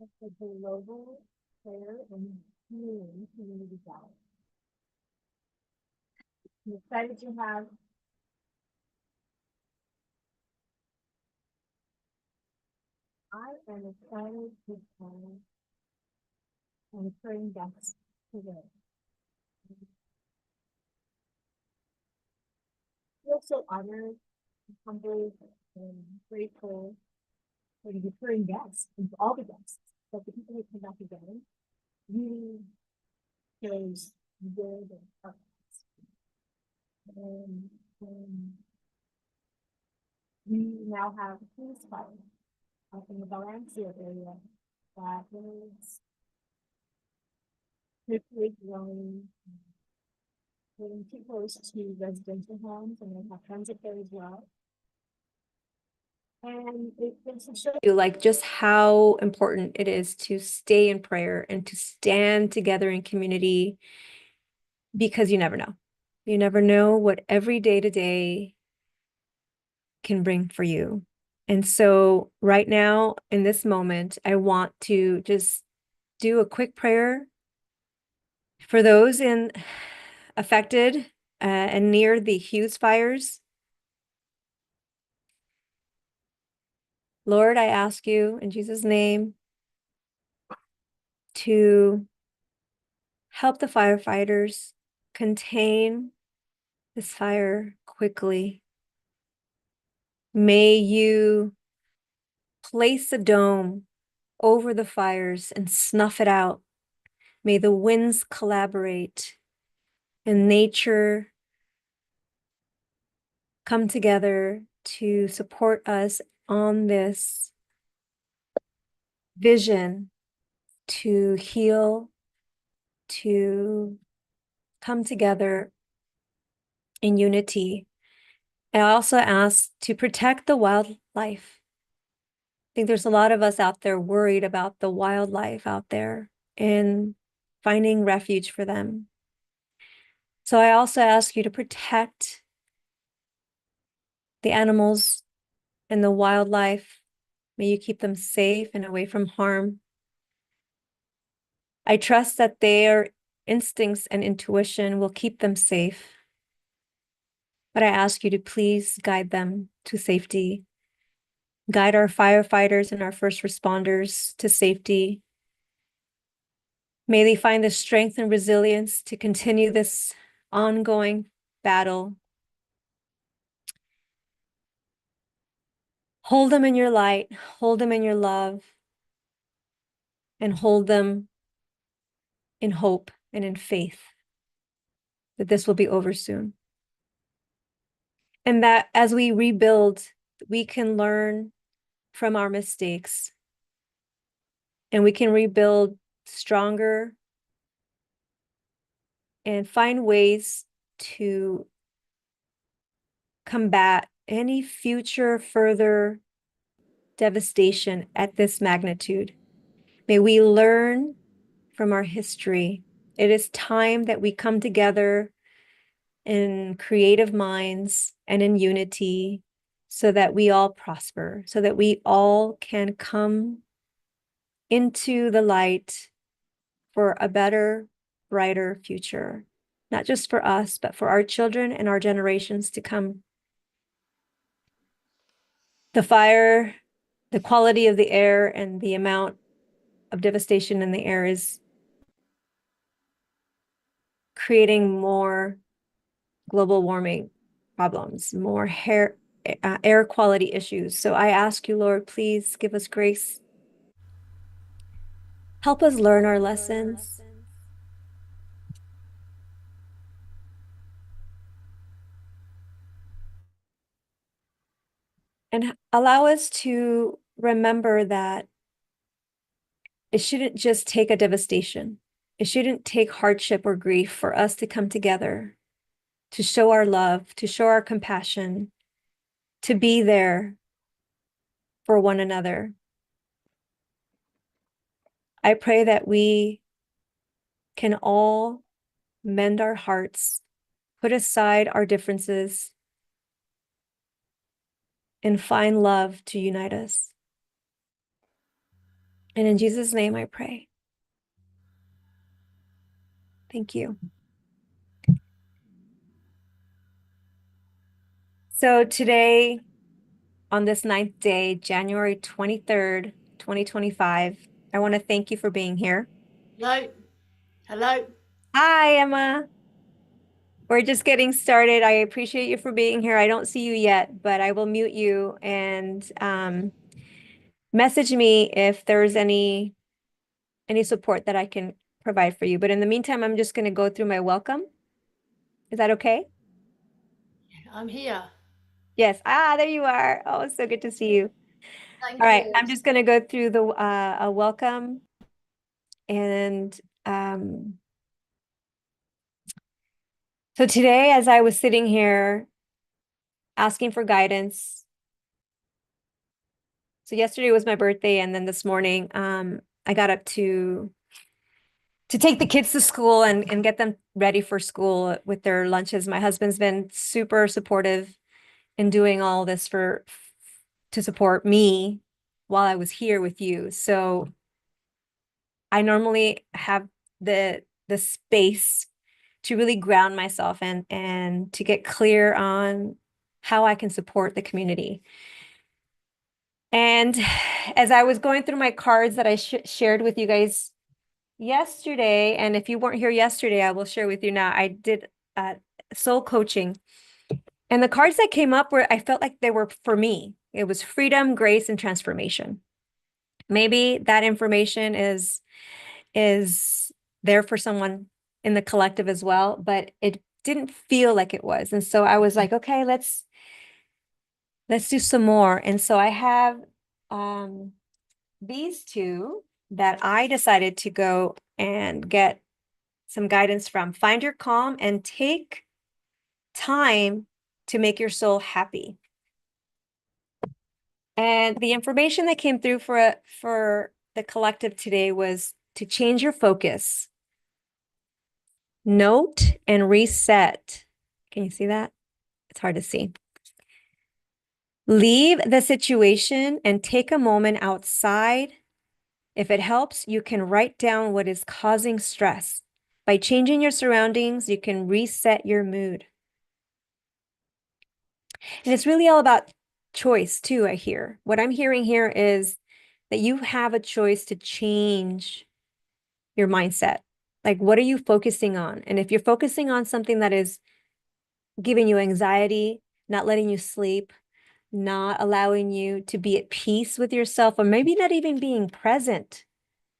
It's a global prayer and healing community gathering. I'm excited to have I am excited to have and praying guests today. I feel so honored, humbled, and grateful for the recurring guests and for all the guests, but the people who come back again really shows good and heart. And we now have a police fire up in the Valencia area that is quickly growing, getting too close to residential homes, and they have transit there as well. And it goes to show you like just how important it is to stay in prayer and to stand together in community, because you never know. You never know what every day to day can bring for you. And so right now, in this moment, I want to just do a quick prayer for those affected and near the Hughes fires. Lord, I ask you in Jesus' name to help the firefighters contain this fire quickly. May you place a dome over the fires and snuff it out. May the winds collaborate and nature come together to support us on this vision to heal, to come together in unity. I also ask to protect the wildlife. I think there's a lot of us out there worried about the wildlife out there and finding refuge for them. So I also ask you to protect the animals and the wildlife. May you keep them safe and away from harm. I trust that their instincts and intuition will keep them safe. But I ask you to please guide them to safety. Guide our firefighters and our first responders to safety. May they find the strength and resilience to continue this ongoing battle. Hold them in your light, hold them in your love, and hold them in hope and in faith that this will be over soon. And that as we rebuild, we can learn from our mistakes and we can rebuild stronger and find ways to combat any future further devastation at this magnitude. May we learn from our history. It is time that we come together in creative minds and in unity so that we all prosper, so that we all can come into the light for a better, brighter future, not just for us, but for our children and our generations to come. The fire, the quality of the air, and the amount of devastation in the air is creating more global warming problems, more air quality issues. So I ask you, Lord, please give us grace. Help us learn our lessons. And allow us to remember that it shouldn't just take a devastation. It shouldn't take hardship or grief for us to come together, to show our love, to show our compassion, to be there for one another. I pray that we can all mend our hearts, put aside our differences, and find love to unite us. And in Jesus' name I pray. Thank you. So today, on this 9th day, January 23rd, 2025, I want to thank you for being here. Hello. Hello. Hi, Emma. We're just getting started. I appreciate you for being here. I don't see you yet, but I will mute you and message me if there's any support that I can provide for you. But in the meantime, I'm just going to go through my welcome. Is that okay? I'm here. Yes. There you are. Oh, it's so good to see you. All Thank right. you. I'm just going to go through the a welcome and so today, as I was sitting here asking for guidance, so yesterday was my birthday, and then this morning, I got up to take the kids to school and get them ready for school with their lunches. My husband's been super supportive in doing all this to support me while I was here with you. So I normally have the space to really ground myself and to get clear on how I can support the community. And as I was going through my cards that I shared with you guys yesterday, and if you weren't here yesterday, I will share with you now. I did soul coaching, and the cards that came up were, I felt like they were for me. It was freedom, grace, and transformation. Maybe that information is there for someone in the collective as well, but it didn't feel like it was. And so I was like, okay, let's do some more. And so I have these two that I decided to go and get some guidance from. Find your calm and take time to make your soul happy. And the information that came through for the collective today was to change your focus, note and reset. Can you see that? It's hard to see. Leave the situation and take a moment outside. If it helps, you can write down what is causing stress. By changing your surroundings, you can reset your mood. And it's really all about choice too, I hear. What I'm hearing here is that you have a choice to change your mindset. Like, what are you focusing on? And if you're focusing on something that is giving you anxiety, not letting you sleep, not allowing you to be at peace with yourself, or maybe not even being present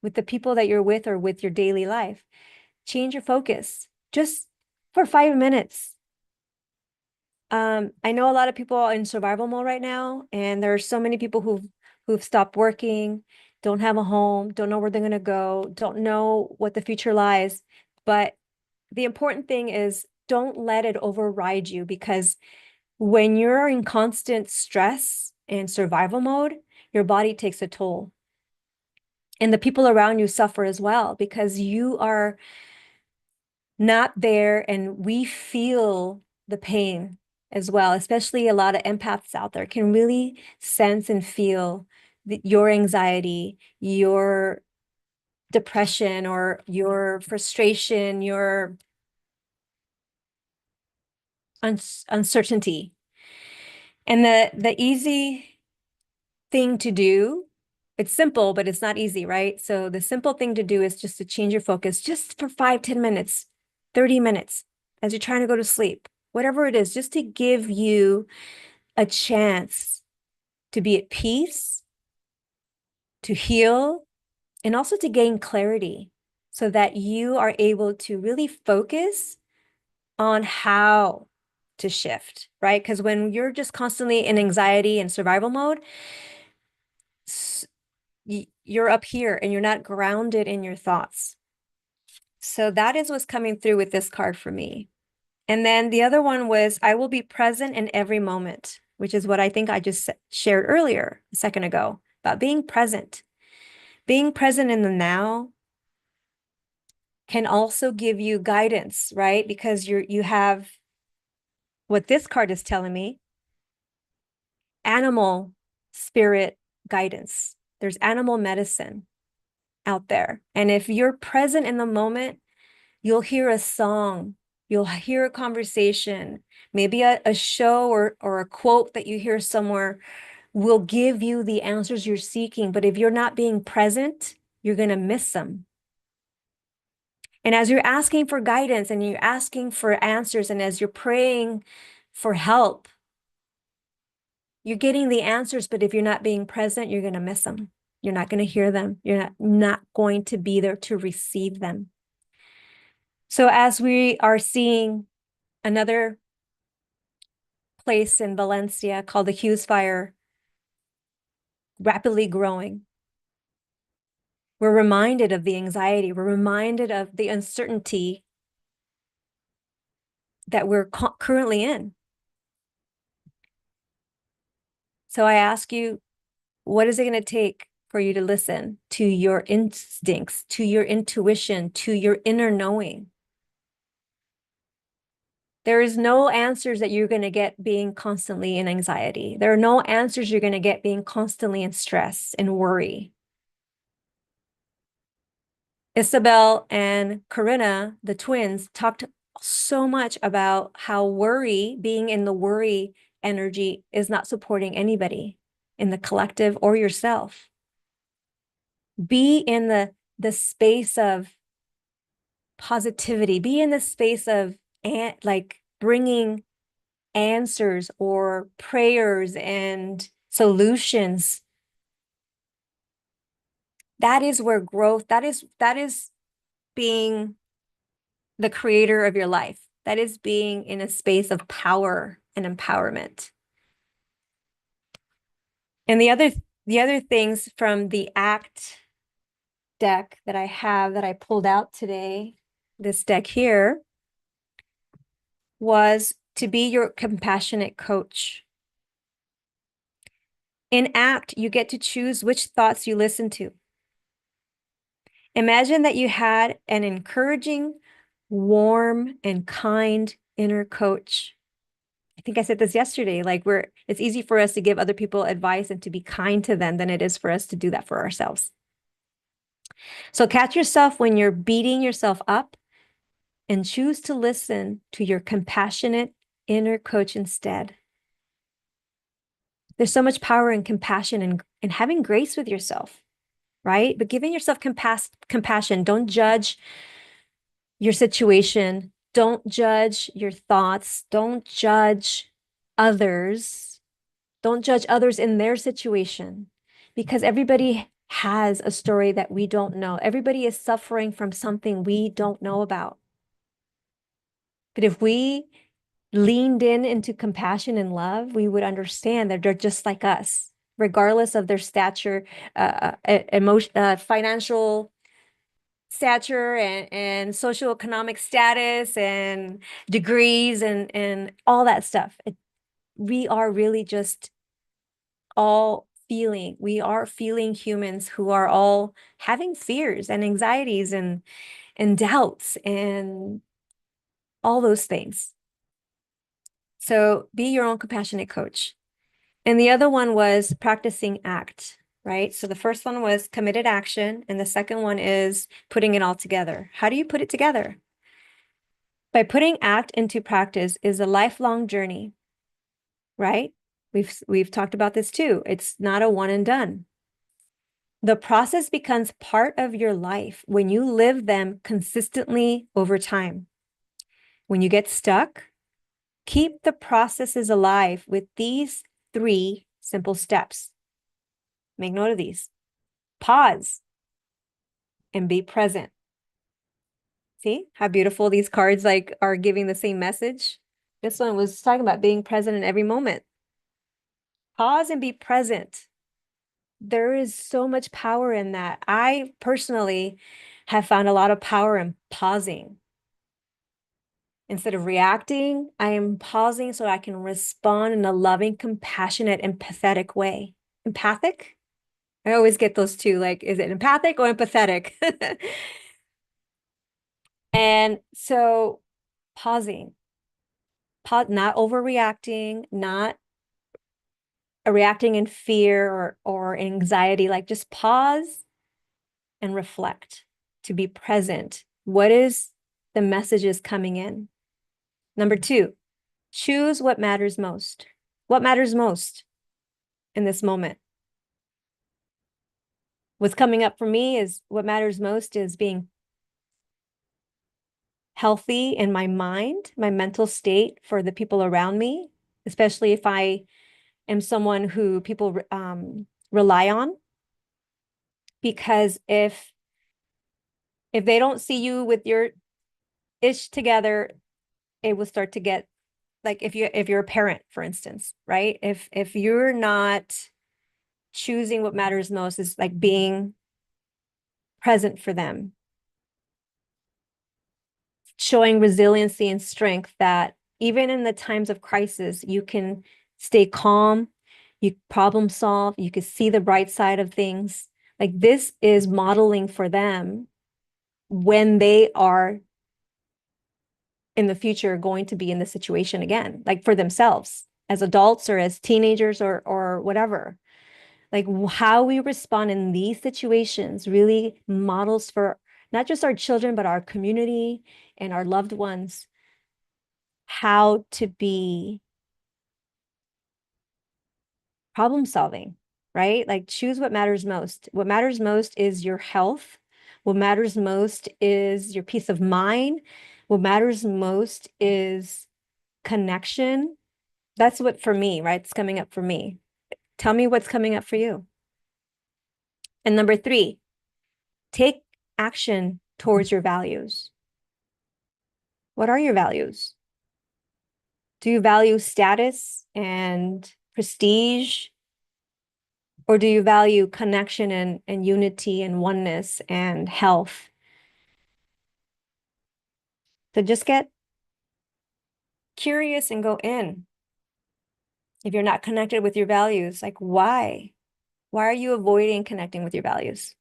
with the people that you're with or with your daily life, change your focus just for 5 minutes. I know a lot of people are in survival mode right now, and there are so many people who've stopped working, don't have a home, don't know where they're going to go, don't know what the future lies. But the important thing is don't let it override you, because when you're in constant stress and survival mode, your body takes a toll. And the people around you suffer as well, because you are not there, and we feel the pain as well. Especially a lot of empaths out there can really sense and feel your anxiety, your depression, or your frustration, your uncertainty. And the easy thing to do, it's simple, but it's not easy, right? So the simple thing to do is just to change your focus just for 5, 10 minutes, 30 minutes as you're trying to go to sleep, whatever it is, just to give you a chance to be at peace, to heal, and also to gain clarity so that you are able to really focus on how to shift, right? Because when you're just constantly in anxiety and survival mode, you're up here and you're not grounded in your thoughts. So that is what's coming through with this card for me. And then the other one was, I will be present in every moment, which is what I think I just shared earlier, a second ago, about being present. Being present in the now can also give you guidance, right? Because you have what this card is telling me, animal spirit guidance. There's animal medicine. out there. And if you're present in the moment, you'll hear a song, you'll hear a conversation, maybe a show or a quote that you hear somewhere will give you the answers you're seeking. But if you're not being present, you're going to miss them. And as you're asking for guidance and you're asking for answers, and as you're praying for help, you're getting the answers. But if you're not being present, you're going to miss them. You're not going to hear them. You're not going to be there to receive them. So as we are seeing another place in Valencia called the Hughes Fire rapidly growing, we're reminded of the anxiety. We're reminded of the uncertainty that we're currently in. So I ask you, what is it going to take for you to listen to your instincts, to your intuition, to your inner knowing? There is no answers that you're going to get being constantly in anxiety. There are no answers you're going to get being constantly in stress and worry. Isabel and Corinna, the twins, talked so much about how worry, being in the worry energy, is not supporting anybody in the collective or yourself. Be in the space of positivity. Be in the space of like bringing answers or prayers and solutions. That is where growth, that is being the creator of your life. That is being in a space of power and empowerment. And the other things from the ACT deck that I have that I pulled out today, this deck here, was to be your compassionate coach. In ACT, you get to choose which thoughts you listen to. Imagine that you had an encouraging, warm, and kind inner coach. I think I said this yesterday, like it's easy for us to give other people advice and to be kind to them than it is for us to do that for ourselves. So catch yourself when you're beating yourself up and choose to listen to your compassionate inner coach instead. There's so much power in compassion and having grace with yourself, right? But giving yourself compassion. Don't judge your situation. Don't judge your thoughts. Don't judge others. Don't judge others in their situation, because everybody has a story that we don't know. Everybody is suffering from something we don't know about. But if we leaned into compassion and love, we would understand that they're just like us, regardless of their stature, financial stature and socioeconomic status and degrees and all that stuff. We are really just we are feeling humans who are all having fears and anxieties and doubts and all those things. So be your own compassionate coach. And the other one was practicing ACT, right? So the first one was committed action, and the second one is putting it all together. How do you put it together? By putting ACT into practice is a lifelong journey, right? We've talked about this too. It's not a one and done. The process becomes part of your life when you live them consistently over time. When you get stuck, keep the processes alive with these 3 simple steps. Make note of these. Pause and be present. See how beautiful these cards like are giving the same message? This one was talking about being present in every moment. Pause and be present. There is so much power in that. I personally have found a lot of power in pausing. Instead of reacting, I am pausing so I can respond in a loving, compassionate, empathetic way. Empathic? I always get those two. Like, is it empathic or empathetic? And so pausing, not overreacting, not reacting in fear or anxiety, like just pause and reflect, to be present. What is the messages coming in? Number 2, choose what matters most. What matters most in this moment? What's coming up for me is what matters most is being healthy in my mind, my mental state for the people around me, especially if I am someone who people rely on. Because if they don't see you with your ish together, it will start to get like if you're a parent, for instance, right? If you're not choosing what matters most, is like being present for them, showing resiliency and strength that even in the times of crisis, you can stay calm, you problem solve, you can see the bright side of things. Like this is modeling for them when they are in the future going to be in the situation again, like for themselves as adults or as teenagers or whatever. Like how we respond in these situations really models for not just our children, but our community and our loved ones, how to be problem solving, right? Like choose what matters most. What matters most is your health. What matters most is your peace of mind. What matters most is connection. That's what for me, right? It's coming up for me. Tell me what's coming up for you. And number 3, take action towards your values. What are your values? Do you value status and prestige? Or do you value connection and unity and oneness and health? So just get curious and go in. If you're not connected with your values, like why? Why are you avoiding connecting with your values?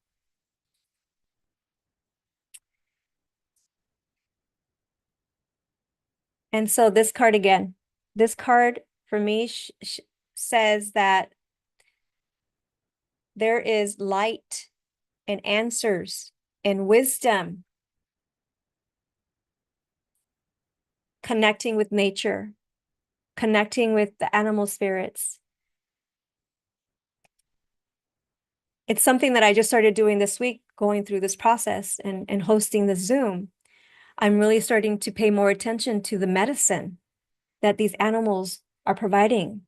And so this card again, this card for me says that there is light and answers and wisdom connecting with nature, connecting with the animal spirits. It's something that I just started doing this week, going through this process and hosting the Zoom. I'm really starting to pay more attention to the medicine that these animals are providing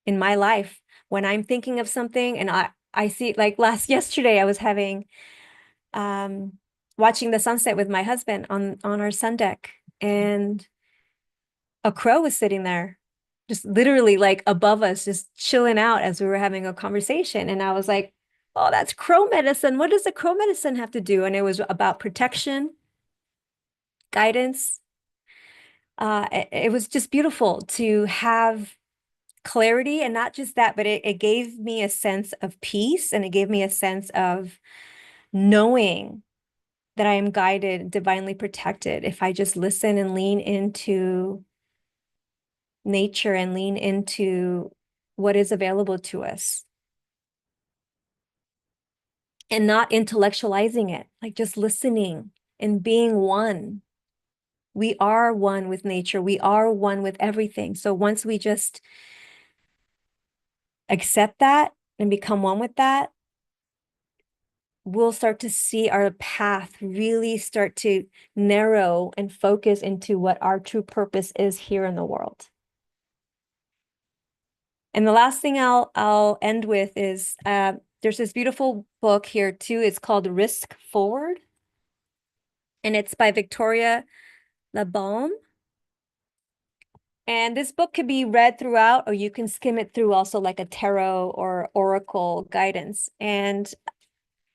in my life. When I'm thinking of something and I see, like yesterday, I was having watching the sunset with my husband on our sun deck, and a crow was sitting there, just literally like above us, just chilling out as we were having a conversation. And I was like, oh, that's crow medicine. What does the crow medicine have to do? And it was about protection, guidance. It was just beautiful to have clarity, and not just that, but it gave me a sense of peace, and it gave me a sense of knowing that I am guided, divinely protected, if I just listen and lean into nature and lean into what is available to us and not intellectualizing it, like just listening and being one. We are one with nature. We are one with everything. So once we just accept that and become one with that, we'll start to see our path really start to narrow and focus into what our true purpose is here in the world. And the last thing I'll end with is there's this beautiful book here too. It's called Risk Forward, and it's by Victoria Labalme. And this book could be read throughout, or you can skim it through also like a tarot or oracle guidance. And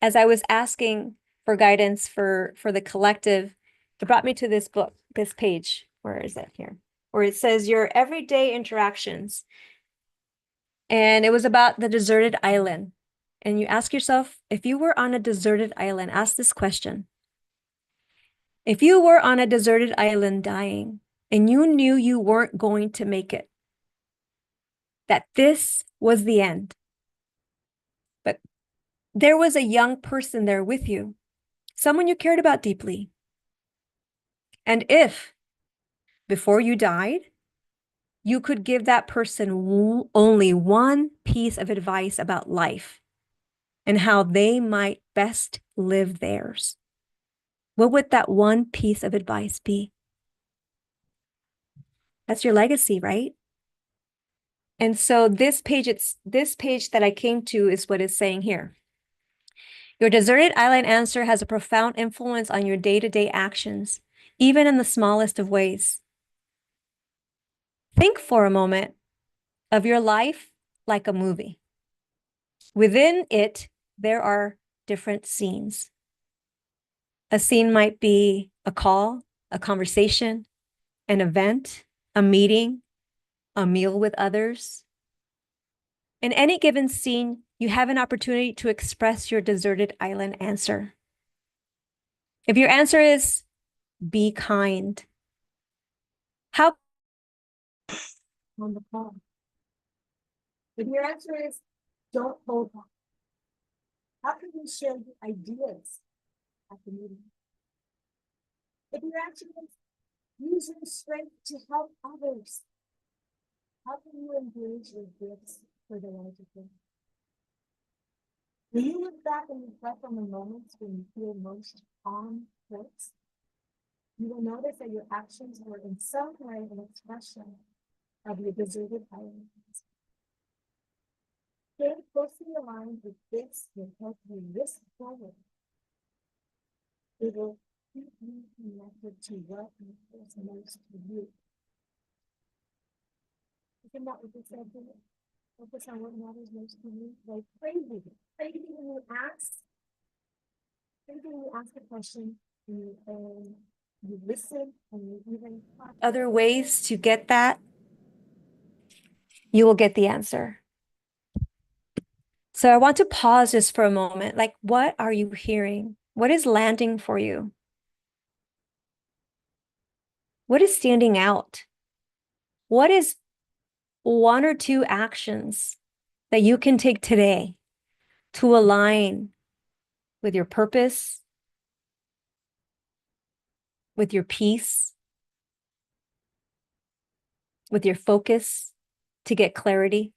as I was asking for guidance for the collective, it brought me to this book, this page. Where is it here? Where it says your everyday interactions. And it was about the deserted island. And you ask yourself, if you were on a deserted island, ask this question. If you were on a deserted island dying, and you knew you weren't going to make it, that this was the end, but there was a young person there with you, someone you cared about deeply. And if before you died, you could give that person only one piece of advice about life and how they might best live theirs, what would that one piece of advice be? That's your legacy, right? And so this page that I came to is what it's saying here. Your deserted island answer has a profound influence on your day-to-day actions, even in the smallest of ways. Think for a moment of your life like a movie. Within it, there are different scenes. A scene might be a call, a conversation, an event, a meeting, a meal with others. In any given scene, you have an opportunity to express your deserted island answer. If your answer is be kind, how on the call? If your answer is don't hold on, how can you share the ideas at the meeting? If your answer is use your strength to help others, how can you engage your gifts for the larger good? When you look back and reflect on the moments when you feel most on course, you will notice that your actions were in some way an expression of your deserted islands. Staying closely aligned with this will help you risk forward. It will keep you connected to what matters most to you. Isn't that what they said here? Focus on what matters most to you. Like crazy. Crazy when you ask. Crazy when you ask a question and you listen and you even find other ways to get that, you will get the answer. So I want to pause just for a moment. Like, what are you hearing? What is landing for you? What is standing out? What is one or two actions that you can take today to align with your purpose, with your peace, with your focus, to get clarity?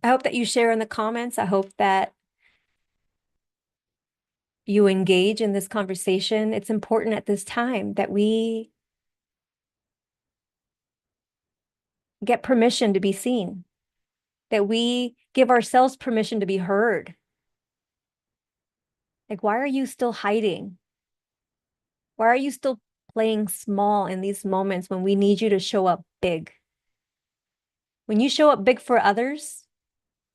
I hope that you share in the comments. I hope that you engage in this conversation. It's important at this time that we get permission to be seen, that we give ourselves permission to be heard. Like, why are you still hiding? Why are you still playing small in these moments when we need you to show up big? When you show up big for others,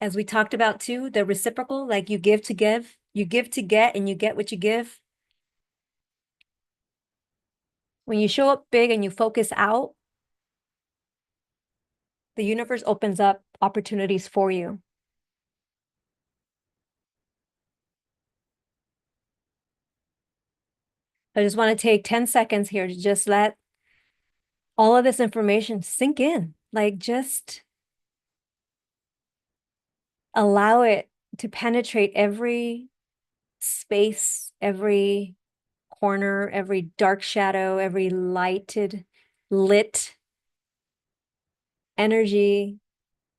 as we talked about too, the reciprocal, like you give to give, you give to get, and you get what you give. When you show up big and you focus out, the universe opens up opportunities for you. I just want to take 10 seconds here to just let all of this information sink in. Like, just allow it to penetrate every space, every corner, every dark shadow, every lit energy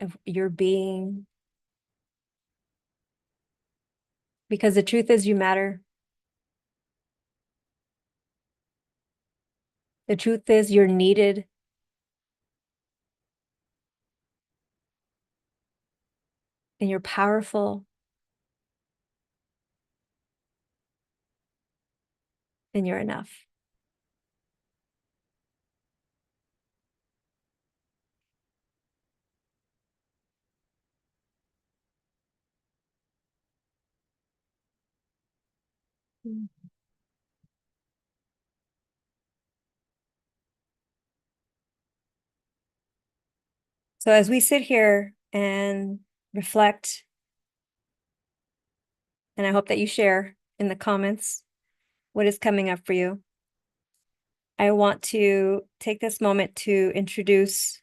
of your being. Because the truth is, you matter. The truth is, you're needed. And you're powerful. And you're enough. So as we sit here and reflect, and I hope that you share in the comments what is coming up for you, I want to take this moment to introduce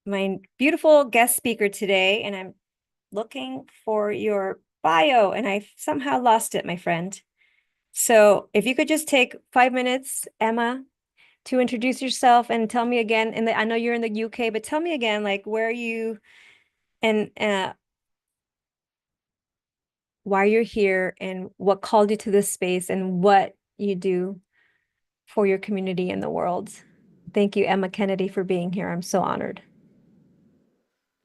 my beautiful guest speaker today, and I'm looking for your bio and I somehow lost it, my friend. So if you could just take 5 minutes, Emma, to introduce yourself and tell me again, and I know you're in the UK, but tell me again, like where are you and why you're here and what called you to this space and what you do for your community and the world. Thank you, Emma Kennedy, for being here. I'm so honored.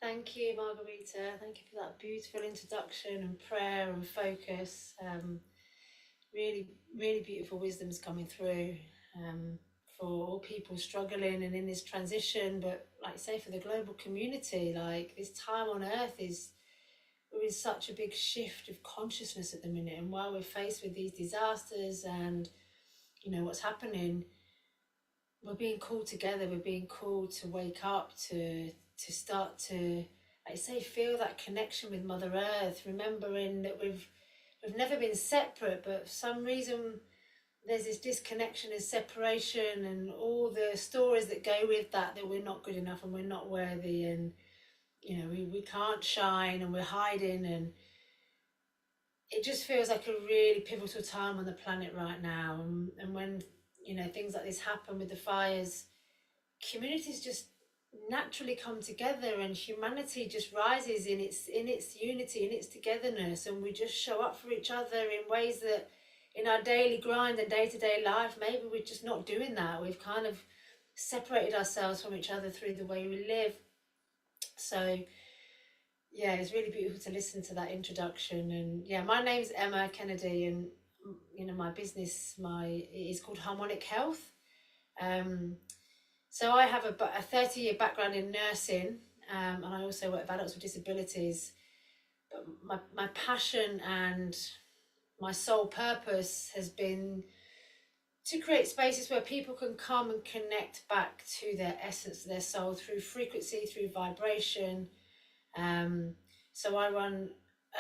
Thank you, Margarita. Thank you for that beautiful introduction and prayer and focus. Really, really beautiful wisdom's coming through um, for all people struggling and in this transition. But like I say, for the global community, like this time on Earth is we're in such a big shift of consciousness at the minute. And while we're faced with these disasters and what's happening, we're being called together. We're being called to wake up, to start to, like I say, feel that connection with Mother Earth, remembering that we've never been separate, but for some reason there's this disconnection and separation and all the stories that go with that, that we're not good enough and we're not worthy, and we can't shine and we're hiding. And it just feels like a really pivotal time on the planet right now. And when things like this happen with the fires, communities just naturally come together and humanity just rises in its unity, in its togetherness, and we just show up for each other in ways that in our daily grind and day-to-day life maybe we're just not doing that. We've kind of separated ourselves from each other through the way we live. So yeah, it's really beautiful to listen to that introduction. And yeah, my name's Emma Kennedy, and my business, it is called Harmonic Health. um So I have a 30-year background in nursing, and I also work with adults with disabilities. But my passion and my sole purpose has been to create spaces where people can come and connect back to their essence, their soul, through frequency, through vibration. Um, so I run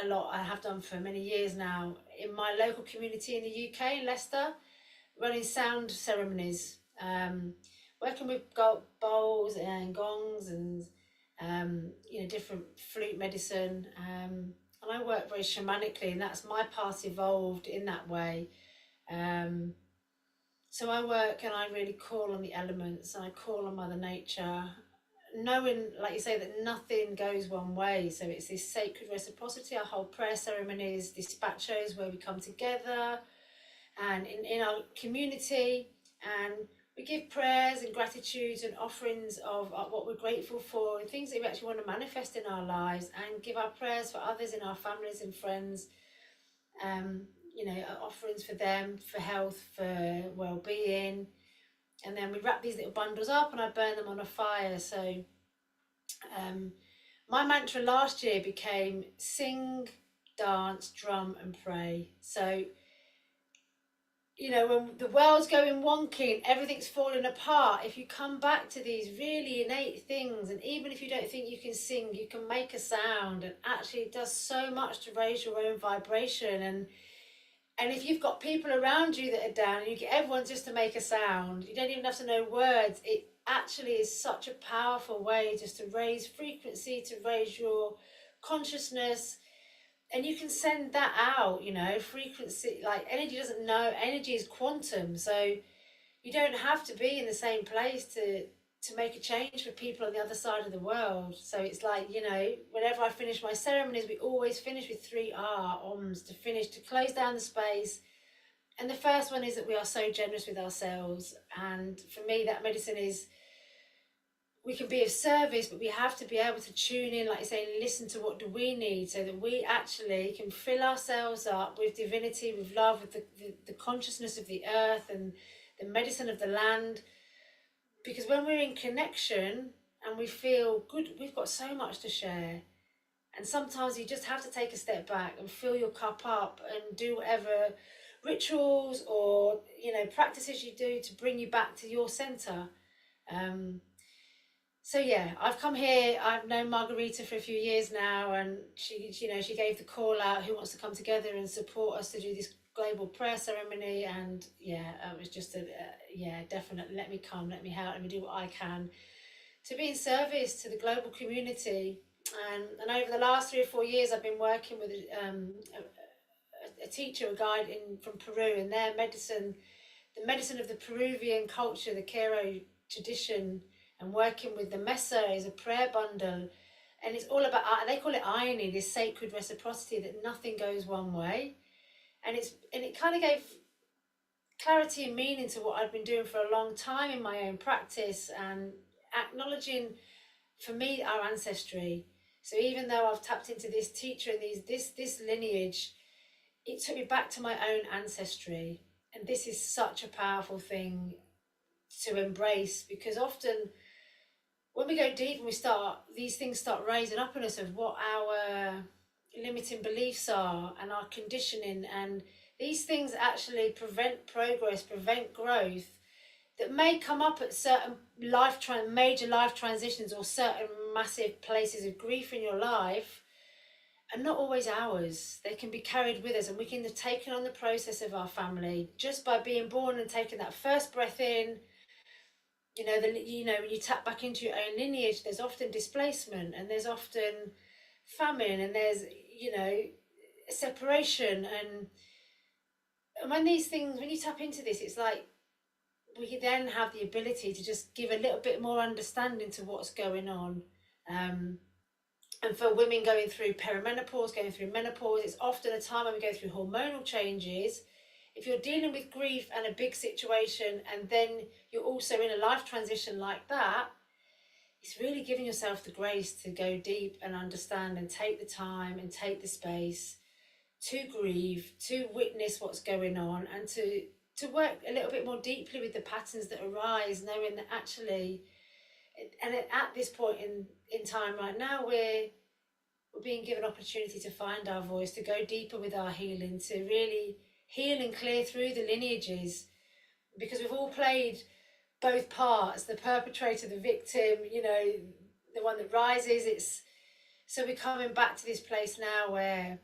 a lot, I have done for many years now, in my local community in the UK, in Leicester, running sound ceremonies, working with bowls and gongs and different flute medicine, and I work very shamanically, and that's my path evolved in that way. Um, so I work and I really call on the elements and I call on Mother Nature, knowing, like you say, that nothing goes one way. So it's this sacred reciprocity. I hold prayer ceremonies, dispatchos, where we come together and in our community, and we give prayers and gratitudes and offerings of what we're grateful for and things that we actually want to manifest in our lives, and give our prayers for others in our families and friends, um, offerings for them, for health, for well-being. And then we wrap these little bundles up and I burn them on a fire. So um, my mantra last year became sing, dance, drum and pray. So when the world's going wonky and everything's falling apart, if you come back to these really innate things, and even if you don't think you can sing, you can make a sound, and actually it does so much to raise your own vibration. And if you've got people around you that are down and you get everyone just to make a sound, you don't even have to know words. It actually is such a powerful way just to raise frequency, to raise your consciousness, and you can send that out. Frequency, like energy doesn't know, energy is quantum. So you don't have to be in the same place to make a change for people on the other side of the world. So it's like, whenever I finish my ceremonies, we always finish with 3 OMs to finish, to close down the space. And the first one is that we are so generous with ourselves. And for me, that medicine is, we can be of service, but we have to be able to tune in, like you say, and listen to what do we need, so that we actually can fill ourselves up with divinity, with love, with the consciousness of the earth and the medicine of the land. Because when we're in connection and we feel good, we've got so much to share. And sometimes you just have to take a step back and fill your cup up and do whatever rituals or practices you do to bring you back to your center. So yeah, I've come here. I've known Margarita for a few years now, and she gave the call out, who wants to come together and support us to do this global prayer ceremony. And yeah, it was just yeah, definitely, let me come, let me help, let me do what I can to be in service to the global community. And over the last 3 or 4 years, I've been working with a teacher, a guide from Peru, and their medicine, the medicine of the Peruvian culture, the Quero tradition, and working with the Mesa is a prayer bundle. And it's all about, they call it irony, this sacred reciprocity, that nothing goes one way. And it kind of gave clarity and meaning to what I've been doing for a long time in my own practice, and acknowledging, for me, our ancestry. So even though I've tapped into this teacher and this lineage, it took me back to my own ancestry. And this is such a powerful thing to embrace, because often when we go deep and these things start raising up in us of what our limiting beliefs are and our conditioning, and these things actually prevent progress, prevent growth, that may come up at certain major life transitions or certain massive places of grief in your life, and not always ours. They can be carried with us, and we can have taken on the process of our family just by being born and taking that first breath in. When you tap back into your own lineage, there's often displacement, and there's often famine, and there's separation, and when you tap into this, it's like we then have the ability to just give a little bit more understanding to what's going on. And for women going through perimenopause, going through menopause, it's often a time when we go through hormonal changes. If you're dealing with grief and a big situation, and then you're also in a life transition like that, it's really giving yourself the grace to go deep and understand, and take the time and take the space to grieve, to witness what's going on, and to work a little bit more deeply with the patterns that arise, knowing that actually, and at this point in time right now, we're being given opportunity to find our voice, to go deeper with our healing, to really heal and clear through the lineages, because we've all played both parts, the perpetrator, the victim, the one that rises. So we're coming back to this place now where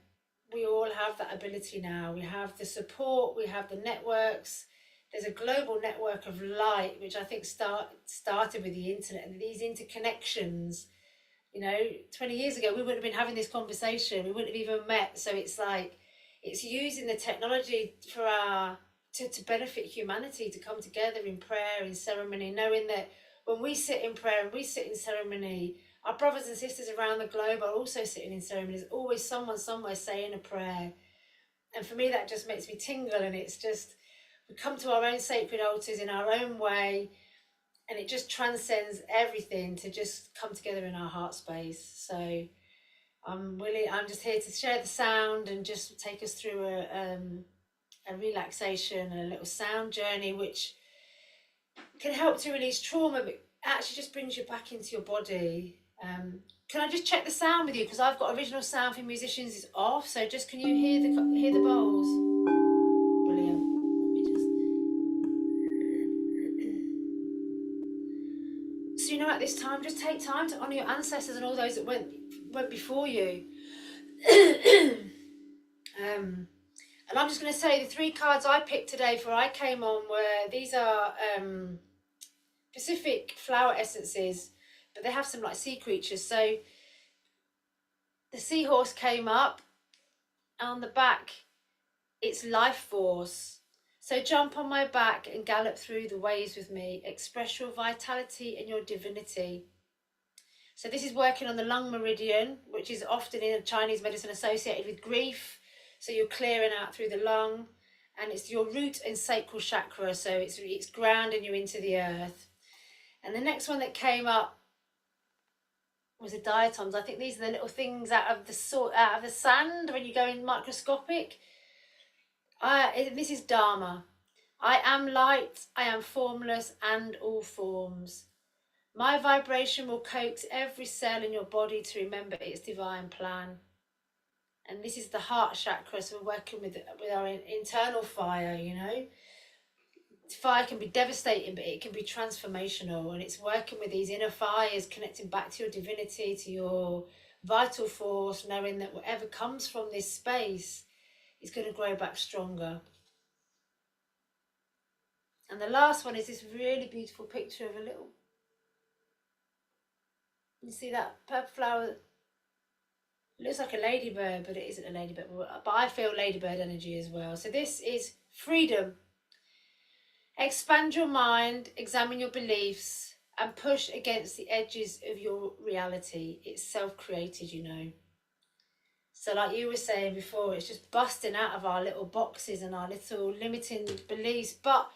we all have that ability now. We have the support, we have the networks. There's a global network of light, which I think started with the internet, and these interconnections. 20 years ago, we wouldn't have been having this conversation. We wouldn't have even met. So it's like, it's using the technology to benefit humanity, to come together in prayer, in ceremony, knowing that when we sit in prayer and we sit in ceremony, our brothers and sisters around the globe are also sitting in ceremony. There's always someone somewhere saying a prayer. And for me, that just makes me tingle. And it's just, we come to our own sacred altars in our own way, and it just transcends everything to just come together in our heart space. So I'm just here to share the sound and just take us through a relaxation, a little sound journey, which can help to release trauma, but actually just brings you back into your body. Can I just check the sound with you? Because I've got original sound for musicians is off. So just, can you hear the bowls? Brilliant. So at this time, just take time to honour your ancestors and all those that went before you. And I'm just going to say the 3 cards I picked today for I came on these are Pacific flower essences, but they have some like sea creatures. So the seahorse came up, and on the back it's life force. So jump on my back and gallop through the waves with me. Express your vitality and your divinity. So this is working on the lung meridian, which is often in Chinese medicine associated with grief. So you're clearing out through the lung, and it's your root and sacral chakra. So it's grounding you into the earth. And the next one that came up was the diatoms. I think these are the little things out of the sand when you go in microscopic. This is Dharma. I am light, I am formless and all forms. My vibration will coax every cell in your body to remember its divine plan. And this is the heart chakra, so we're working with our internal fire, Fire can be devastating, but it can be transformational, and it's working with these inner fires, connecting back to your divinity, to your vital force, knowing that whatever comes from this space is going to grow back stronger. And the last one is this really beautiful picture of you see that purple flower It looks like a ladybird, but it isn't a ladybird. But I feel ladybird energy as well. So this is freedom. Expand your mind, examine your beliefs, and push against the edges of your reality. It's self-created, you know. So like you were saying before, it's just busting out of our little boxes and our little limiting beliefs, but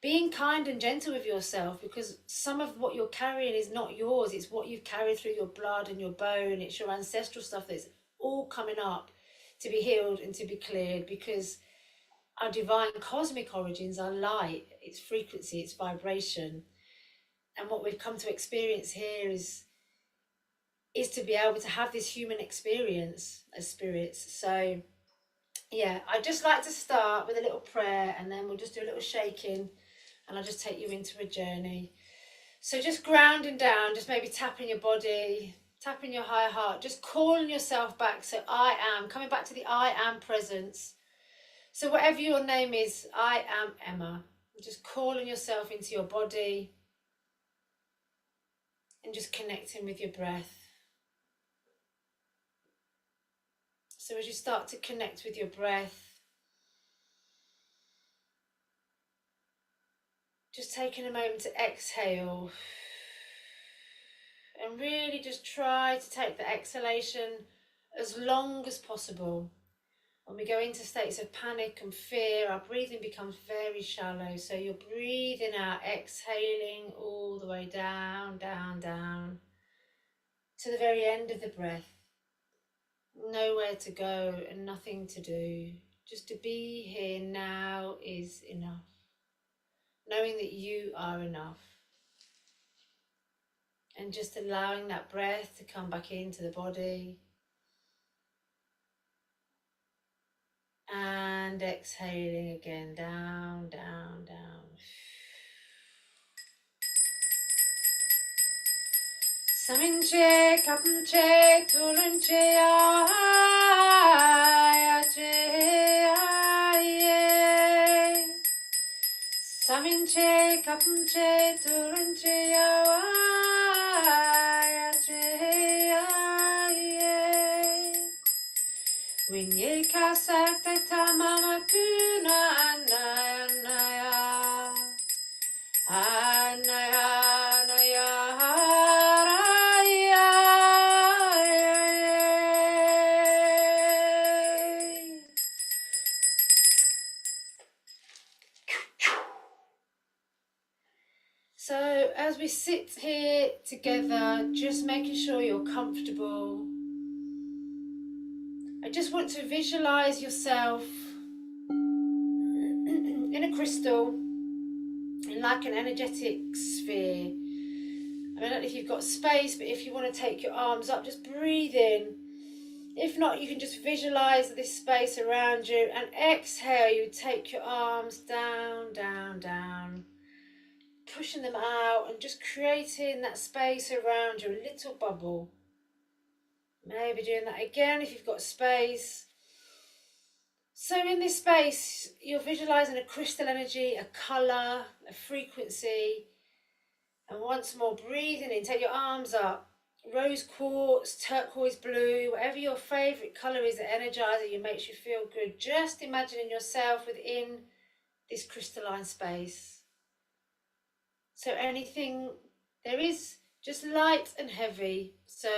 being kind and gentle with yourself, because some of what you're carrying is not yours. It's what you've carried through your blood and your bone. It's your ancestral stuff that's all coming up to be healed and to be cleared, because our divine cosmic origins are light, it's frequency, it's vibration. And what we've come to experience here is to be able to have this human experience as spirits. So yeah, I'd just like to start with a little prayer, and then we'll just do a little shaking, and I'll just take you into a journey. So just grounding down, just maybe tapping your body, tapping your higher heart, just calling yourself back. So I am, coming back to the I am presence. So whatever your name is, I am Emma. Just calling yourself into your body and just connecting with your breath. So as you start to connect with your breath, just taking a moment to exhale, and really just try to take the exhalation as long as possible. When we go into states of panic and fear, our breathing becomes very shallow. So you're breathing out, exhaling all the way down, down, down to the very end of the breath. Nowhere to go and nothing to do. Just to be here now is enough. Knowing that you are enough. And just allowing that breath to come back into the body. And exhaling again, down, down, down. Saminche, kapnche, tulunche, ayache, aye. Saminche, kapnche, tulunche, ayache, aye. Winye kasakta tamama kuna anaya, anaya, anaya, So as we sit here together, just making sure you're comfortable, I just want to visualize yourself in a crystal, in like an energetic sphere. I don't know if you've got space, but if you want to take your arms up, just breathe in. If not, you can just visualize this space around you, and exhale, you take your arms down, down, down, pushing them out and just creating that space around you, a little bubble. Maybe doing that again if you've got space. So in this space, you're visualizing a crystal energy, a color, a frequency. And once more, breathing in, take your arms up. Rose quartz, turquoise blue, whatever your favorite color is that energizes you, makes you feel good. Just imagining yourself within this crystalline space. So anything, there is just light and heavy. So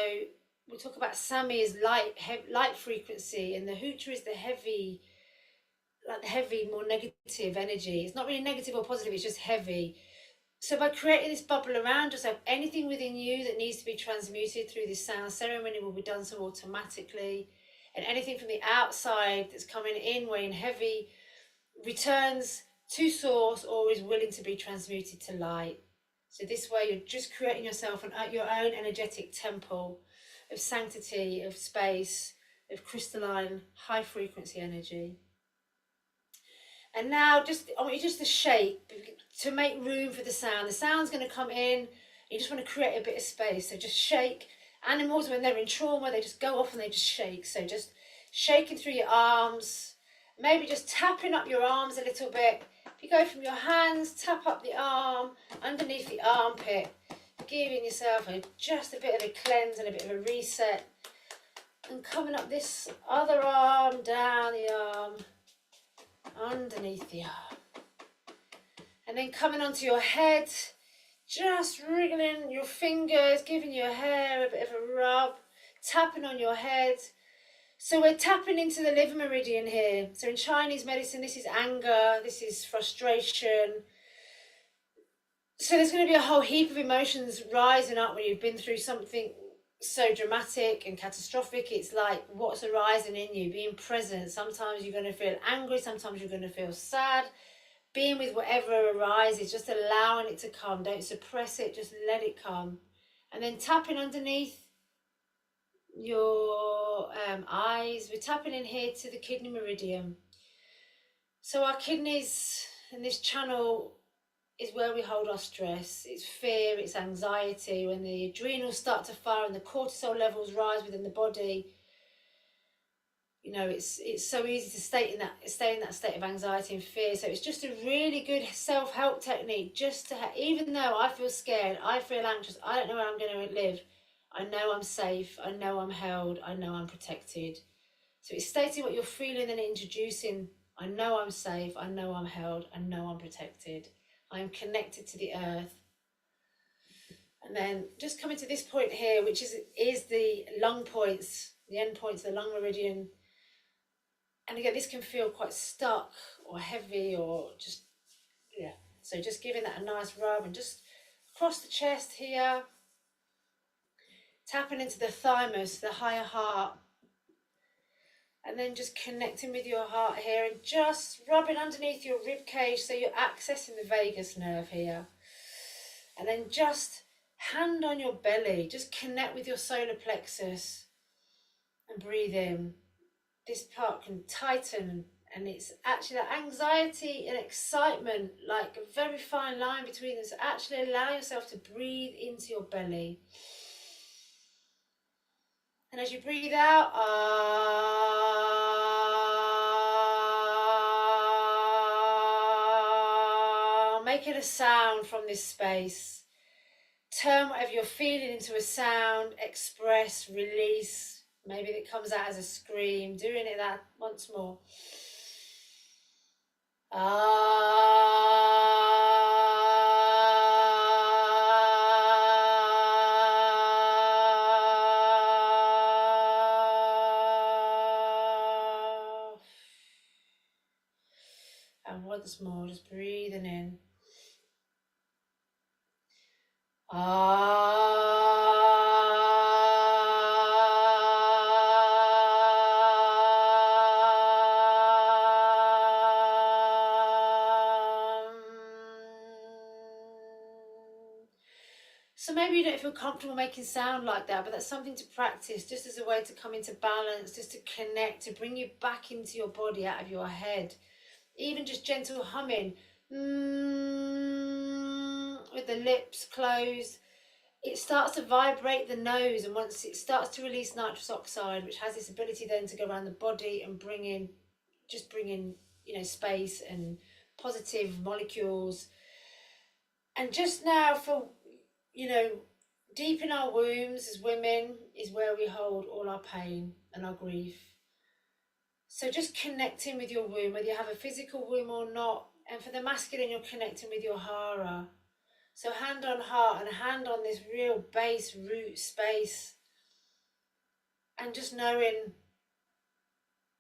we'll talk about Sami as light frequency, and the Hutra is the heavy, like the heavy, more negative energy. It's not really negative or positive, it's just heavy. So by creating this bubble around yourself, anything within you that needs to be transmuted through this sound ceremony will be done so automatically. And anything from the outside that's coming in weighing heavy returns to source or is willing to be transmuted to light. So this way you're just creating yourself your own energetic temple of sanctity, of space, of crystalline, high frequency energy. And now I want you just to shake to make room for the sound. The sound's going to come in. You just want to create a bit of space. So just shake. Animals, when they're in trauma, they just go off and they just shake. So just shaking through your arms. Maybe just tapping up your arms a little bit. If you go from your hands, tap up the arm, underneath the armpit. Giving yourself just a bit of a cleanse and a bit of a reset. And coming up this other arm, down the arm, underneath the arm. And then coming onto your head, just wriggling your fingers, giving your hair a bit of a rub, tapping on your head. So we're tapping into the liver meridian here. So in Chinese medicine, this is anger, this is frustration. So there's going to be a whole heap of emotions rising up when you've been through something so dramatic and catastrophic. It's like what's arising in you, being present. Sometimes you're going to feel angry, sometimes you're going to feel sad. Being with whatever arises, just allowing it to come. Don't suppress it, just let it come. And then tapping underneath your eyes. We're tapping in here to the kidney meridian. So our kidneys in this channel is where we hold our stress. It's fear, it's anxiety. When the adrenals start to fire and the cortisol levels rise within the body, you know, it's so easy to stay in that state of anxiety and fear. So it's just a really good self-help technique, just to even though I feel scared, I feel anxious, I don't know where I'm going to live, I know I'm safe, I know I'm held, I know I'm protected. So it's stating what you're feeling and introducing, I know I'm safe, I know I'm held, I know I'm protected, I am connected to the earth. And then just coming to this point here, which is the lung points, the end points, the lung meridian. And again, this can feel quite stuck or heavy or just, yeah. So just giving that a nice rub and just across the chest here, tapping into the thymus, the higher heart. And then just connecting with your heart here and just rubbing underneath your rib cage so you're accessing the vagus nerve here. And then just hand on your belly, just connect with your solar plexus and breathe in. This part can tighten, and it's actually that anxiety and excitement, like a very fine line between them. So actually allow yourself to breathe into your belly. And as you breathe out, make it a sound from this space. Turn whatever you're feeling into a sound, express, release. Maybe it comes out as a scream, doing it that once more. And once more, just breathing in. So maybe you don't feel comfortable making sound like that, but that's something to practice, just as a way to come into balance, just to connect, to bring you back into your body, out of your head. Even just gentle humming with the lips closed. It starts to vibrate the nose, and once it starts to release nitrous oxide, which has this ability then to go around the body and bring in, you know, space and positive molecules. And just now, for, you know, deep in our wombs as women is where we hold all our pain and our grief. So just connecting with your womb, whether you have a physical womb or not. And for the masculine, you're connecting with your hara. So hand on heart and hand on this real base root space. And just knowing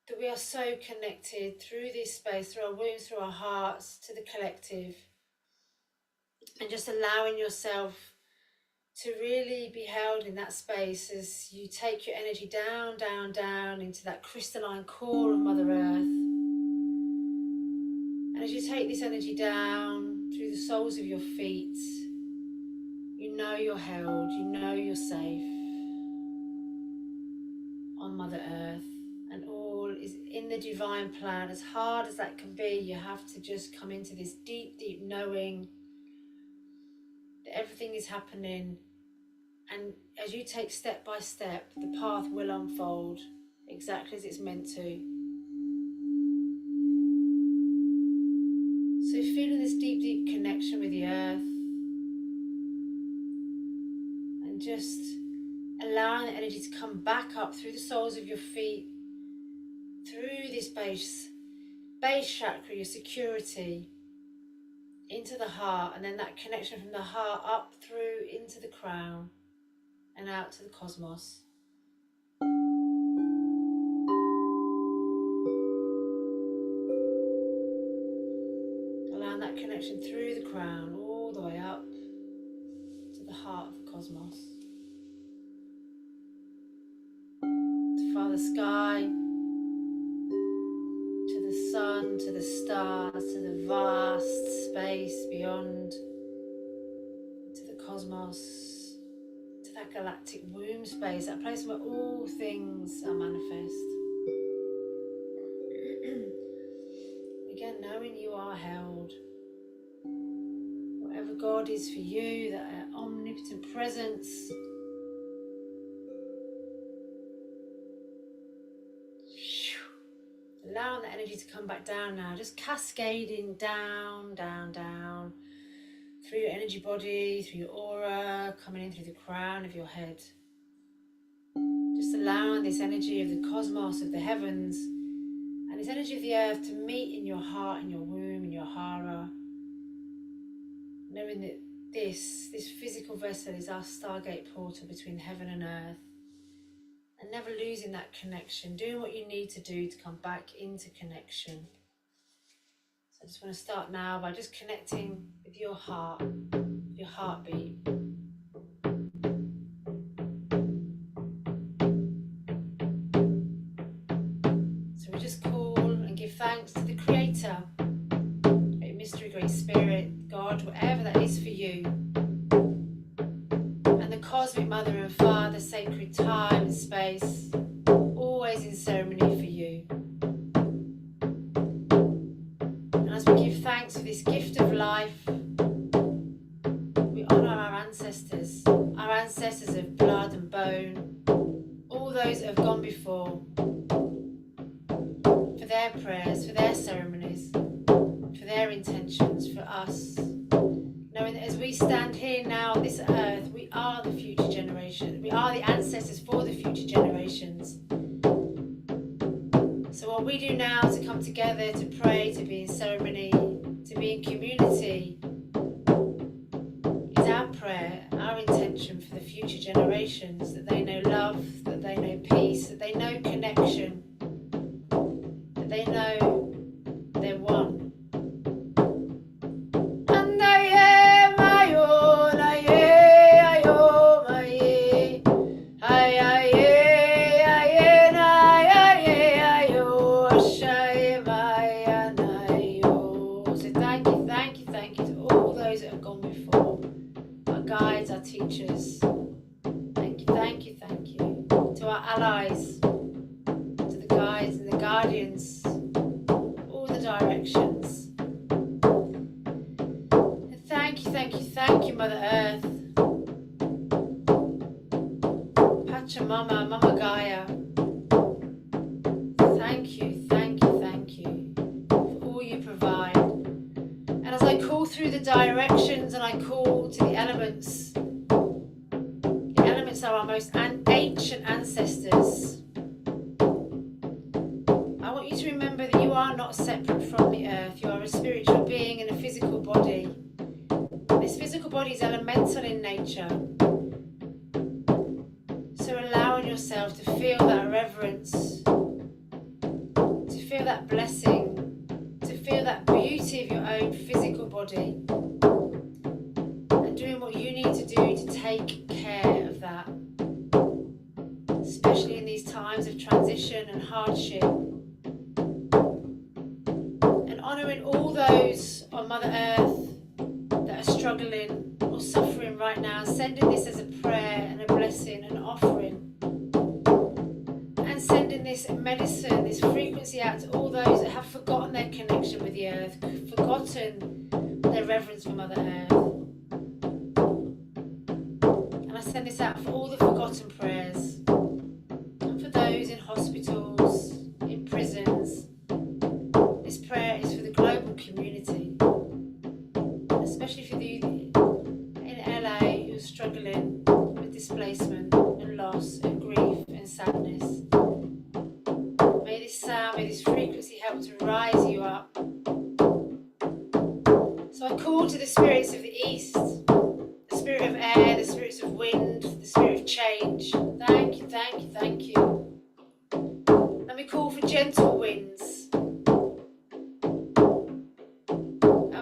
that we are so connected through this space, through our wombs, through our hearts, to the collective. And just allowing yourself to really be held in that space as you take your energy down, down, down into that crystalline core of Mother Earth. And as you take this energy down through the soles of your feet, you know you're held, you know you're safe on Mother Earth, and all is in the divine plan. As hard as that can be, you have to just come into this deep, deep knowing that everything is happening. And as you take step by step, the path will unfold exactly as it's meant to. So feeling this deep, deep connection with the earth, and just allowing the energy to come back up through the soles of your feet, through this base chakra, your security, into the heart, and then that connection from the heart up through into the crown and out to the cosmos. Allowing that connection through the crown all the way up to the heart of the cosmos, to Father Sky, to the sun, to the stars, to the vast space beyond, to the cosmos, to that galactic womb space, that place where all things are manifest. Again, knowing you are held. Whatever God is for you, that omnipotent presence, allowing the energy to come back down now, just cascading down, down, down, through your energy body, through your aura, coming in through the crown of your head. Just allowing this energy of the cosmos, of the heavens, and this energy of the earth to meet in your heart, in your womb, in your hara. Knowing that this physical vessel is our stargate portal between heaven and earth. And never losing that connection, doing what you need to do to come back into connection. So I just want to start now by just connecting with your heart, your heartbeat. So we just call and give thanks to the Creator, Great Mystery, Great Spirit, God, whatever that is for you. And the Cosmic Mother and Father, sacred time and space, always in ceremony for you. And as we give thanks for this gift of life, we honour our ancestors of blood and bone, all those that have gone before, for their prayers, for their ceremonies, for their intentions, for us. Knowing that as we stand here now on this earth, we are the future generation. We are the ancestors for the future generations. So what we do now to come together, to pray, to be in ceremony, to be in community, is our prayer, our intention for the future generations, that they know love, that they know peace, that they know connection, that they know they're one. Teachers, thank you to our allies, to the guides and the guardians, all the directions. And thank you, Mother Earth, Pachamama, Mama Gaia. Thank you for all you provide. And as I call through the directions and I call to the elements, are our most ancient ancestors. I want you to remember that you are not separate from the earth. You are a spiritual being in a physical body. This physical body is elemental in nature. So allowing yourself to feel that reverence, to feel that blessing, to feel that beauty of your own physical body, and doing what you need to do to take care of that, especially in these times of transition and hardship, and honouring all those on Mother Earth that are struggling or suffering right now, sending this as a prayer and a blessing and offering, and sending this medicine, this frequency out to all those that have forgotten their connection with the earth, forgotten their reverence for Mother Earth. And I send this out for all the forgotten prayers, and for those in hospitals, in prisons. This prayer is for the global community, especially for you in LA who are struggling with displacement and loss. loss and grief and sadness. May this sound, may this frequency help to rise you up. So I call to the spirits of the east, the spirit of air, the spirits of wind, the spirit of change. Thank you, thank you, thank you. And we call for gentle winds. And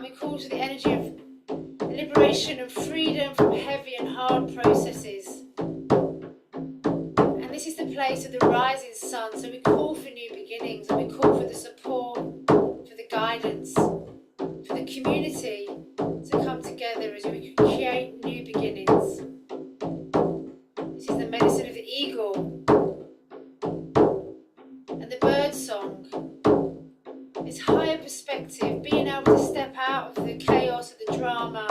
we call to the energy of liberation and freedom from heavy and hard processes. And this is the place of the rising sun. So we call for new beginnings, and we call for the support, for the guidance, for the community to come together as we create new beginnings. This is the medicine of the eagle and the bird song. It's higher perspective, being able to step out of the chaos of the drama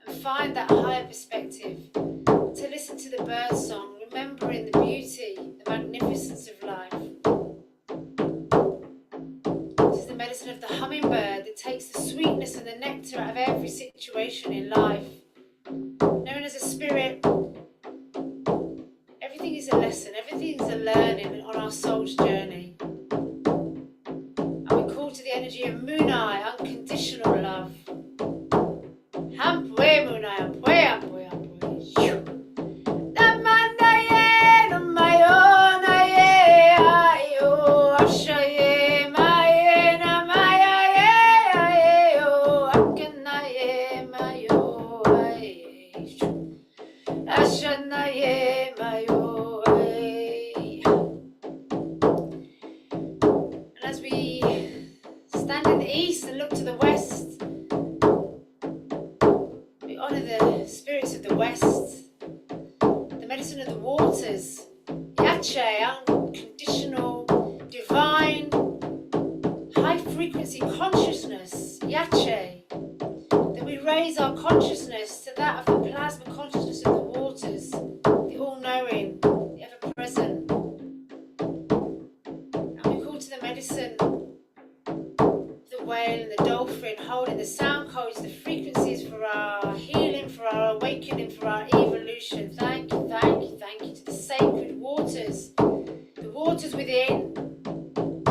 and find that higher perspective, to listen to the bird song, remembering the beauty, the magnificence of life. This is the medicine of the hummingbird that takes the sweetness and the nectar out of every situation in life. Known as a spirit, everything is a lesson, everything is a learning on our soul's journey. And we call to the energy of Moonai, unconditional love. Hampwe Moonai, hampwe, hampwe, hampwe. Namandaye, namayo, naye, ayo, ashaye, maye, namaye, ayo, akanaye, mayo, aye, ashanaye, mayo, aye. And as we stand in the east and look to the west, we honour the spirits of the west, the medicine of the waters, Yache, unconditional, divine, high frequency consciousness, Yache, that we raise our consciousness to that of the plasma consciousness of the waters, the all-knowing, the ever-present. And we call to the medicine of the whale and the dolphin, holding the sound codes, the frequencies for our healing, for our awakening, for our evolution. Thank you, thank you, thank you to the sacred waters, the waters within, and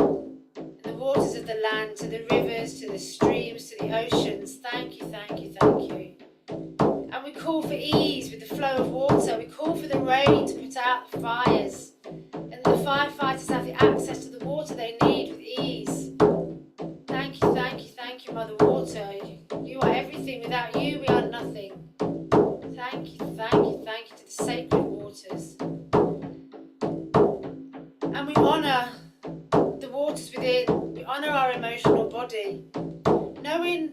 the waters of the land, to the rivers, to the streams, to the oceans. Thank you, thank you, thank you. And we call for ease with the flow of water. We call for the rain to put out the fires, and the firefighters have the access to the water they need with ease. Thank you, thank you, thank you, Mother Water. You are everything. Without you, we are nothing. Thank you, thank you, thank you to the sacred waters. And we honour the waters within. We honour our emotional body, knowing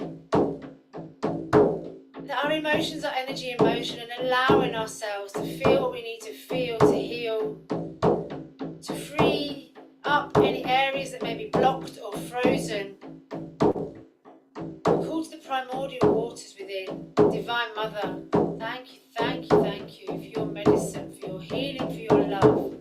that our emotions are energy in motion, and allowing ourselves to feel what we need to feel to heal, to free up any areas that may be blocked or frozen. We call to the primordial waters within, Divine Mother. Thank you, thank you, thank you for your medicine, for your healing, for your love.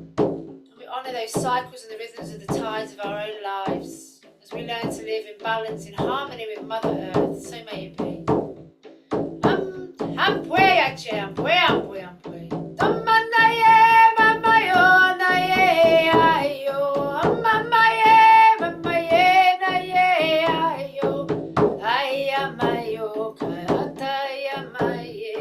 And we honour those cycles and the rhythms of the tides of our own lives, as we learn to live in balance, in harmony with Mother Earth. So may it be. Hampwe, ache, hampwe, hampwe, hampwe. Tamanaye, mamayo, naye, ayo. Mamaye, mamaye, naye, ayo. Ayamayo, karatayamaye.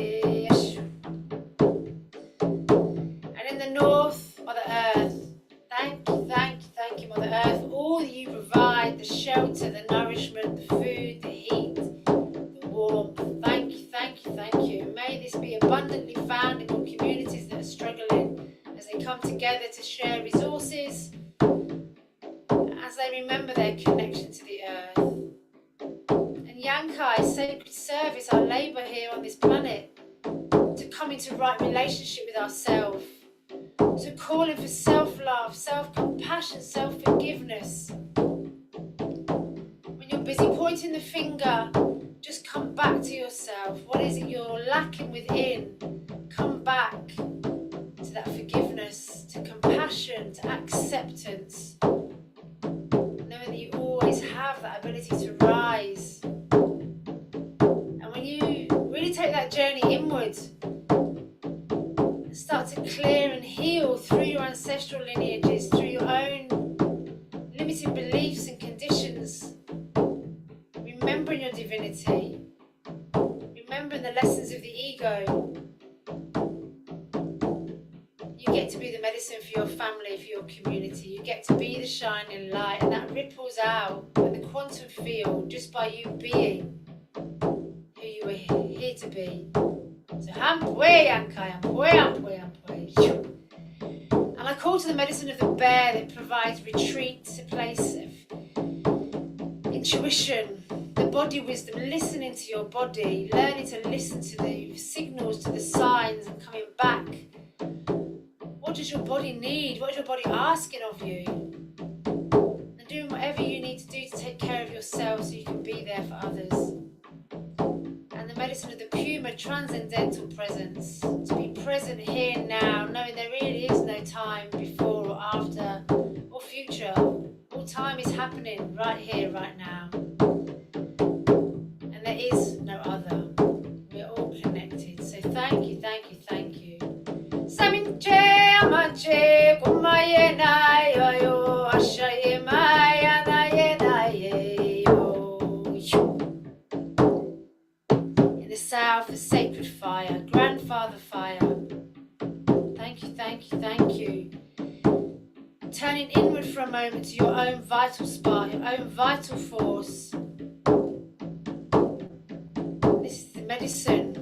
And in the north, Mother Earth, thank you, thank you, thank you, Mother Earth, for all that you provide, the shelter, the nourishment, the food, the heat, the warmth. Thank you, thank you, thank you. May this be abundantly found in all communities that are struggling, as they come together to share resources, as they remember their connection to the earth. And Yankai's sacred service, our labour here on this planet, to come into right relationship with ourselves, to calling for self-love, self-compassion, self-forgiveness. When you're busy pointing the finger, just come back to yourself. What is it you're lacking within? Come back to that forgiveness, to compassion, to acceptance. Knowing that you always have that ability to rise. And when you really take that that journey inwards and start to clear and heal through your ancestral lineages, through your own limiting beliefs and conditions, remembering your divinity, remembering the lessons of the ego. You get to be the medicine for your family, for your community. You get to be the shining light, and that ripples out in the quantum field just by you being who you were here to be. So hampwe yankai, hampwe. And I call to the medicine of the bear that provides retreat, a place of intuition, the body wisdom, listening to your body, learning to listen to the signals, to the signs, and coming back. What does your body need? What is your body asking of you? And doing whatever you need to do to take care of yourself so you can be there for others. And the medicine of the puma, transcendental presence, to be present here and now, knowing there really is no time before or after or future. All time is happening right here, right now. And there is no other. We're all connected. So thank you, thank you, thank you. Saminche amache kumaye na yo ashaye maya na yo. In the south, the sacred fire, grandfather fire. Thank you, thank you, thank you. Turning inward for a moment to your own vital spark, your own vital force. This is the medicine.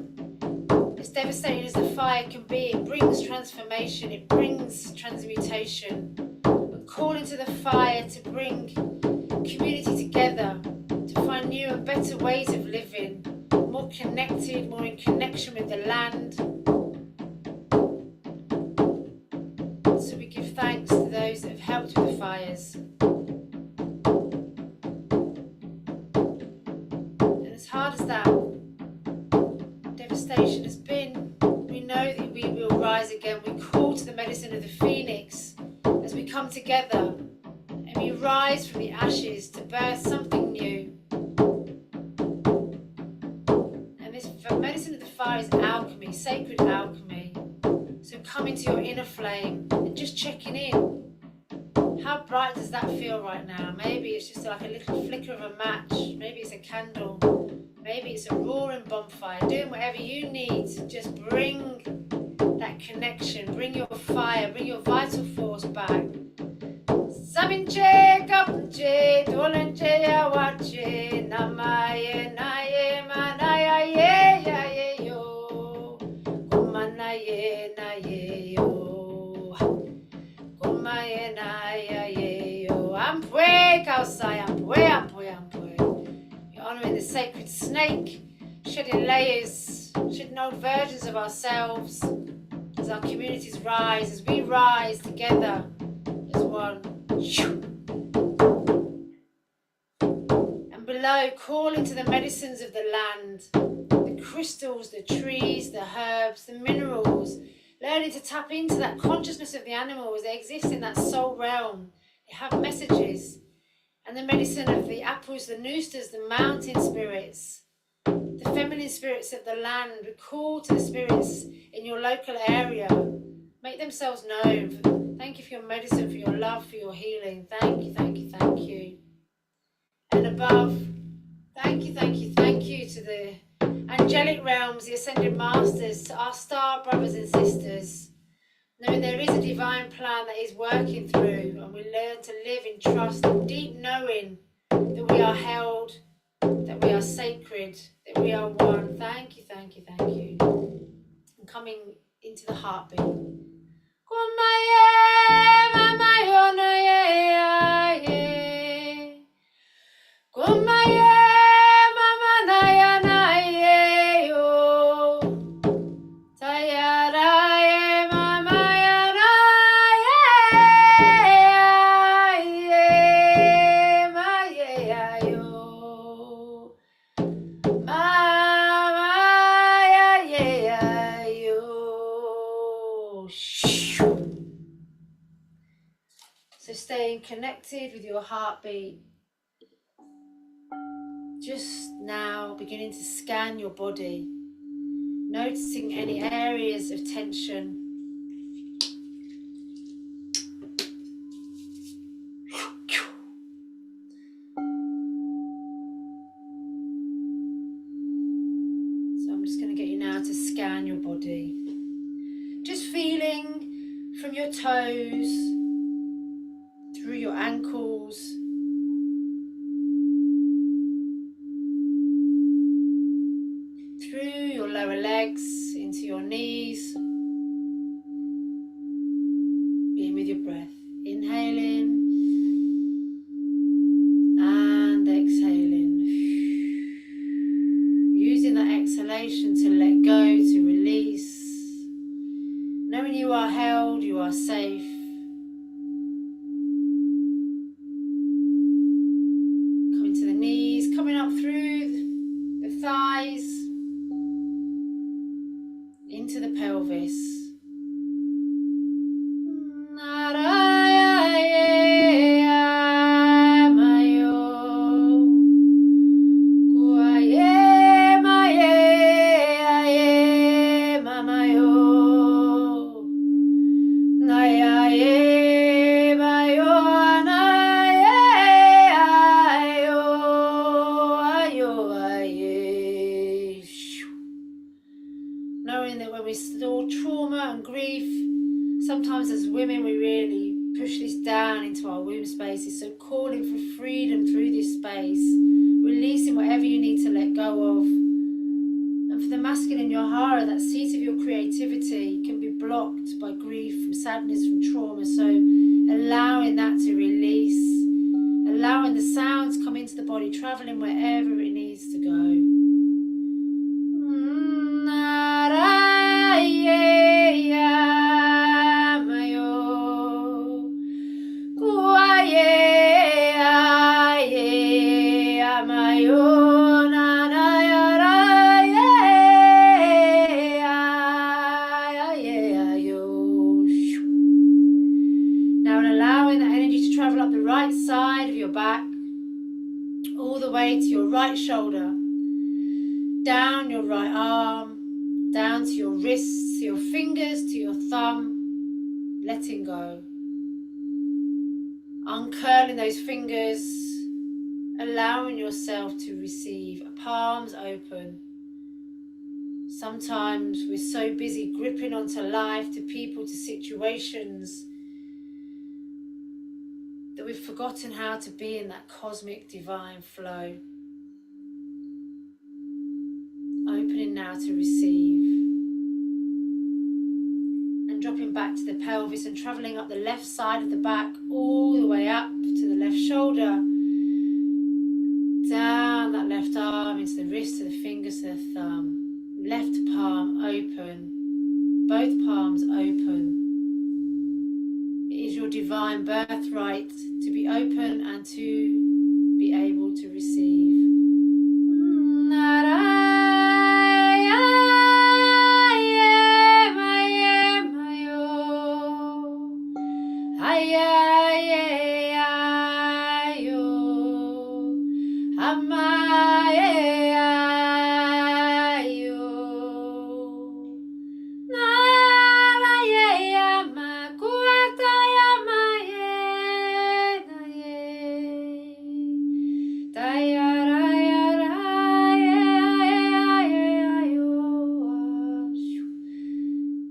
As devastating as the fire can be, it brings transformation, it brings transmutation. We're calling to the fire to bring community together, to find new and better ways of living, more connected, more in connection with the land. So we give thanks to those that have helped with the fires. And as hard as that devastation has been, we know that we will rise again. We call to the medicine of the phoenix as we come together and we rise from the ashes to birth something new. And this medicine of the fire is alchemy, sacred alchemy. So come into your inner flame and just checking in. How bright does that feel right now? Maybe it's just like a little flicker of a match. Maybe it's a candle. Maybe it's a roaring bonfire. Doing whatever you need to just bring that connection, bring your fire, bring your vital force back. Saminche kapche dolenche yawache namaye naye manaya ye ya ye yo kumanaye naye yo kumaye naye ye yo ampwe kausai ampwe. You're honouring the sacred snake, shedding layers, shedding old versions of ourselves as our communities rise, as we rise together as one. And below, call into the medicines of the land, the crystals, the trees, the herbs, the minerals, learning to tap into that consciousness of the animals. They exist in that soul realm. They have messages. And the medicine of the apples, the noosters, the mountain spirits, the feminine spirits of the land. We call to the spirits in your local area. Make themselves known. Thank you for your medicine, for your love, for your healing. Thank you, thank you, thank you. And above, thank you, thank you, thank you to the angelic realms, the ascended masters, to our star brothers and sisters. Knowing there is a divine plan that is working through, and we learn to live in trust and deep knowing that we are held, that we are sacred, that we are one. Thank you, thank you, thank you. And coming into the heartbeat. So staying connected with your heartbeat. Just now beginning to scan your body. Noticing any areas of tension. So I'm just going to get you now to scan your body. Just feeling from your toes, through your ankles, through your lower legs, into your knees. Being with your breath. Inhaling and exhaling. Using that exhalation to let go, to release. Knowing you are held, you are safe. Coming to the knees, coming up through the thighs, into the pelvis. Knowing that when we store trauma and grief, sometimes as women we really push this down into our womb spaces. So calling for freedom through this space, releasing whatever you need to let go of. And for the masculine, your hara, that seat of your creativity, can be blocked by grief, from sadness, from trauma. So allowing that to release, allowing the sounds come into the body, traveling wherever it needs to go. Now, and allowing that energy to travel up the right side of your back, all the way to your right shoulder, down your right arm, down to your wrists, to your fingers, to your thumb, letting go. Uncurling those fingers, allowing yourself to receive, palms open. Sometimes we're so busy gripping onto life, to people, to situations, that we've forgotten how to be in that cosmic divine flow. Opening now to receive. And dropping back to the pelvis and travelling up the left side of the back, all the way up to the left shoulder. Down that left arm into the wrist, to the fingers, to the thumb. Left palm open. Both palms open. It is your divine birthright to be open and to be able to receive.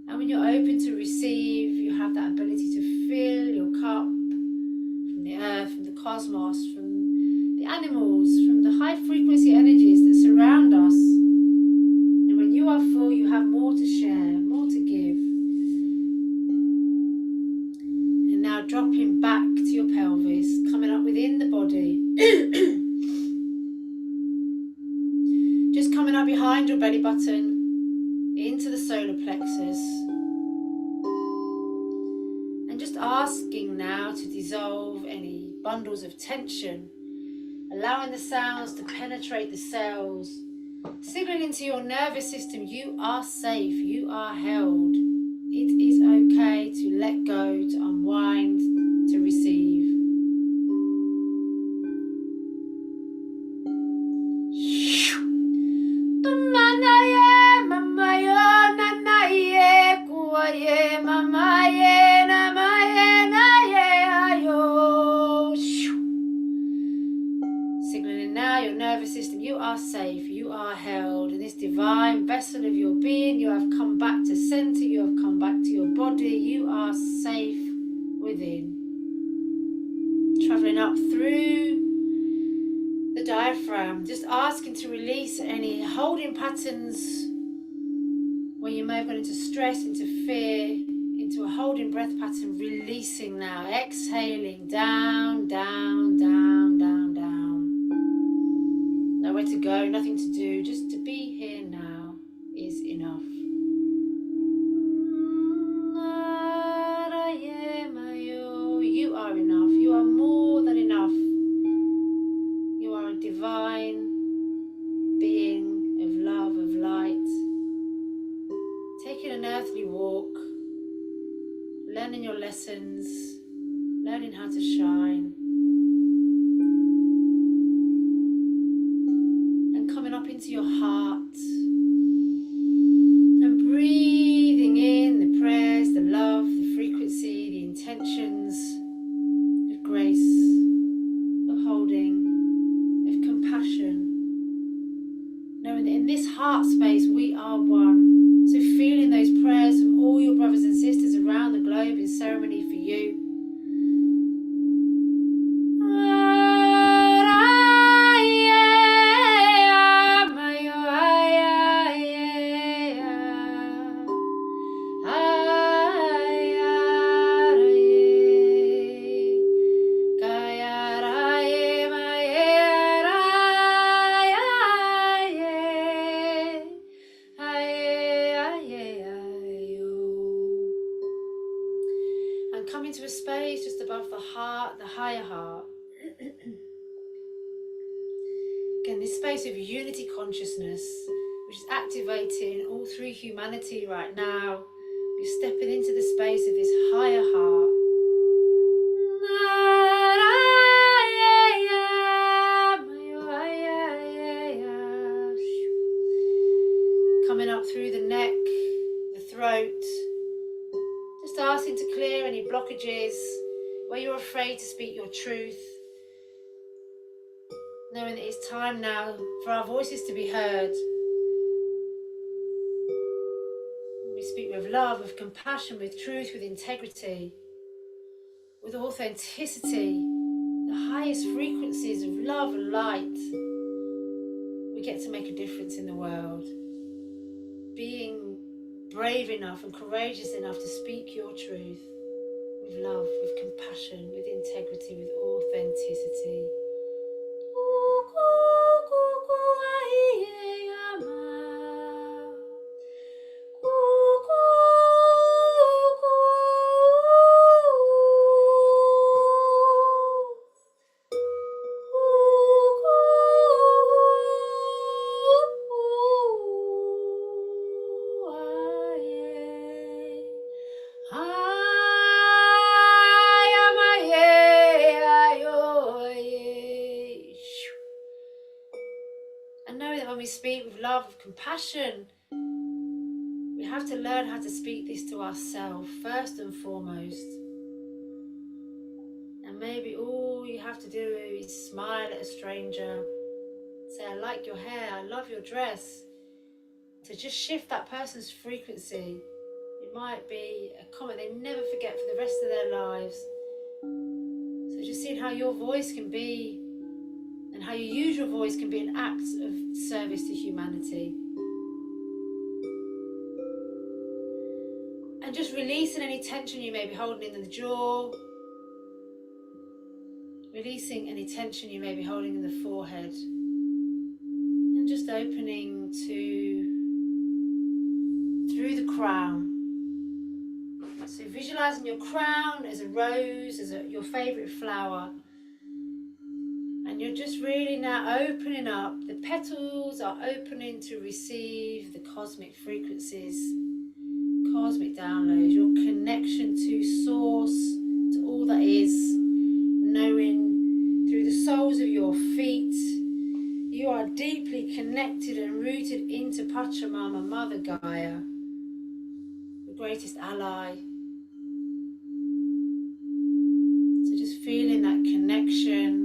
And when you're open to receive, you have that ability to fill your cup from the earth, from the cosmos, from the animals, from the high frequency energies that surround us. And when you are full, you have more to share, more to give. And now dropping back to your pelvis, coming up within the body. Just coming up behind your belly button, into the solar plexus. And just asking now to dissolve any bundles of tension, allowing the sounds to penetrate the cells, signaling to your nervous system, you are safe, you are held. It is okay to let go, to unwind, to receive. Mama, your being. You have come back to center. You have come back to your body. You are safe within. Traveling up through the diaphragm, just asking to release any holding patterns where you may have gone into stress, into fear, into a holding breath pattern, releasing now, exhaling down, down, down, down, down. Nowhere to go, nothing to do, just to be here now is enough. You are enough. You are more than enough. You are a divine being of love, of light. Taking an earthly walk, learning your lessons, learning how to shine, and coming up into your heart and breathing in the prayers, the love, the frequency, the intentions of grace, of holding, of compassion, knowing that in this heart space we are one. So feeling those prayers from all your brothers and sisters around the globe in ceremony for you. And come into a space just above the heart, the higher heart. Again, this space of unity consciousness, which is activating all through humanity right now. You're stepping into the space of this higher heart. Coming up through the neck, the throat. Just asking to clear any blockages where you're afraid to speak your truth. Knowing that it's time now for our voices to be heard. We speak with love, with compassion, with truth, with integrity, with authenticity, the highest frequencies of love and light. We get to make a difference in the world. Being brave enough and courageous enough to speak your truth with love, with compassion, with integrity, with authenticity. And know that when we speak with love, with compassion, we have to learn how to speak this to ourselves first and foremost. And maybe all you have to do is smile at a stranger, say, I like your hair, I love your dress. To just shift that person's frequency. It might be a comment they never forget for the rest of their lives. So just seeing how your voice can be, and how you use your voice can be an act of service to humanity. And just releasing any tension you may be holding in the jaw. Releasing any tension you may be holding in the forehead. And just opening to through the crown. So visualizing your crown as a rose, as your favorite flower. And you're just really now opening up. The petals are opening to receive the cosmic frequencies, cosmic downloads, your connection to source, to all that is, knowing through the soles of your feet, you are deeply connected and rooted into Pachamama, Mother Gaia, the greatest ally. So just feeling that connection,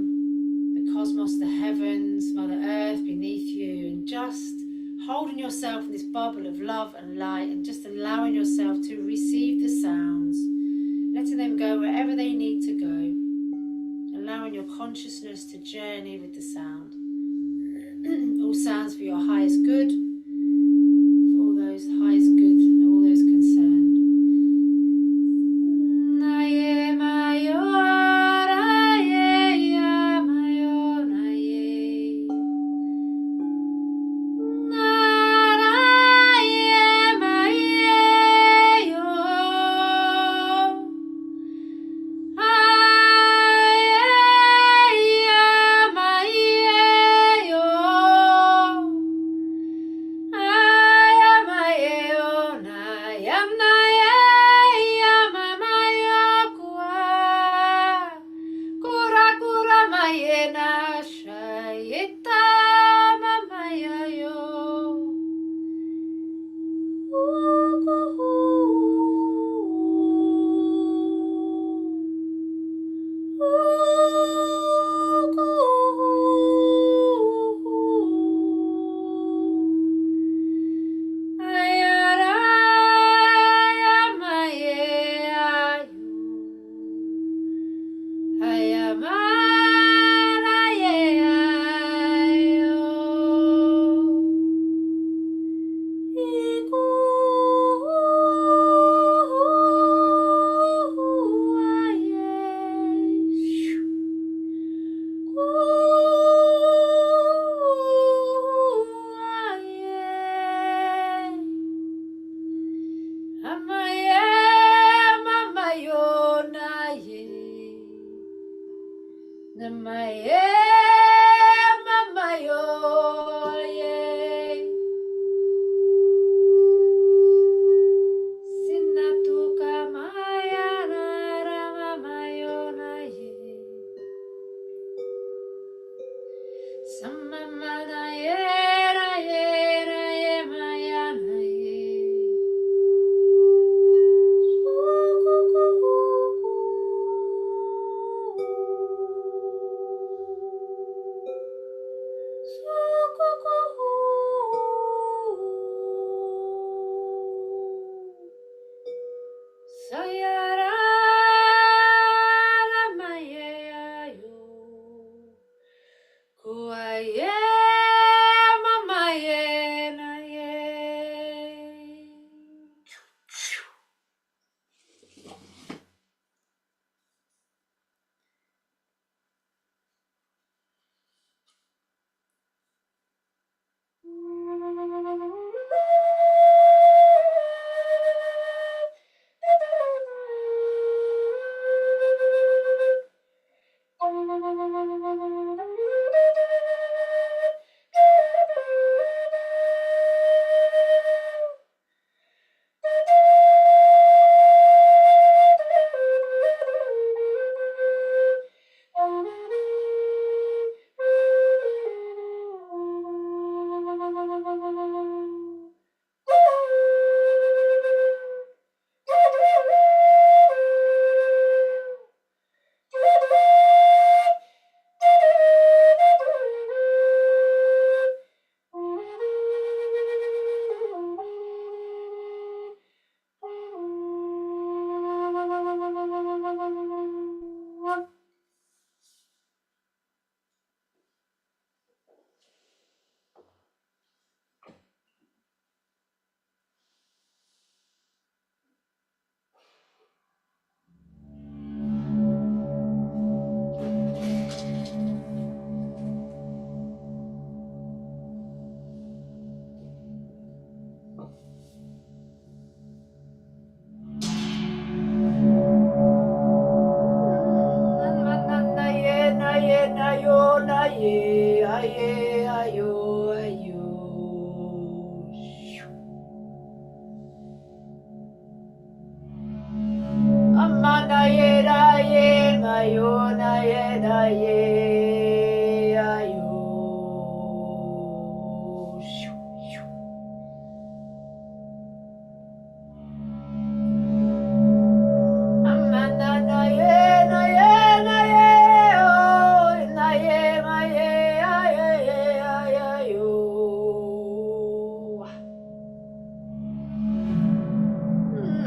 the cosmos, the heavens, Mother Earth beneath you, and just holding yourself in this bubble of love and light, and just allowing yourself to receive the sounds, letting them go wherever they need to go, allowing your consciousness to journey with the sound. All sounds for your highest good, for all those highest good, all those concerned.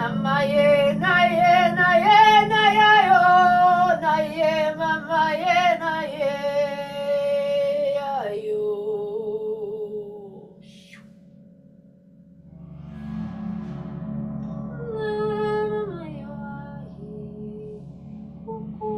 Namaye, naye, naye, naye, yo, naye, mamaye, naye, ayo. Namaye, aye, kuku,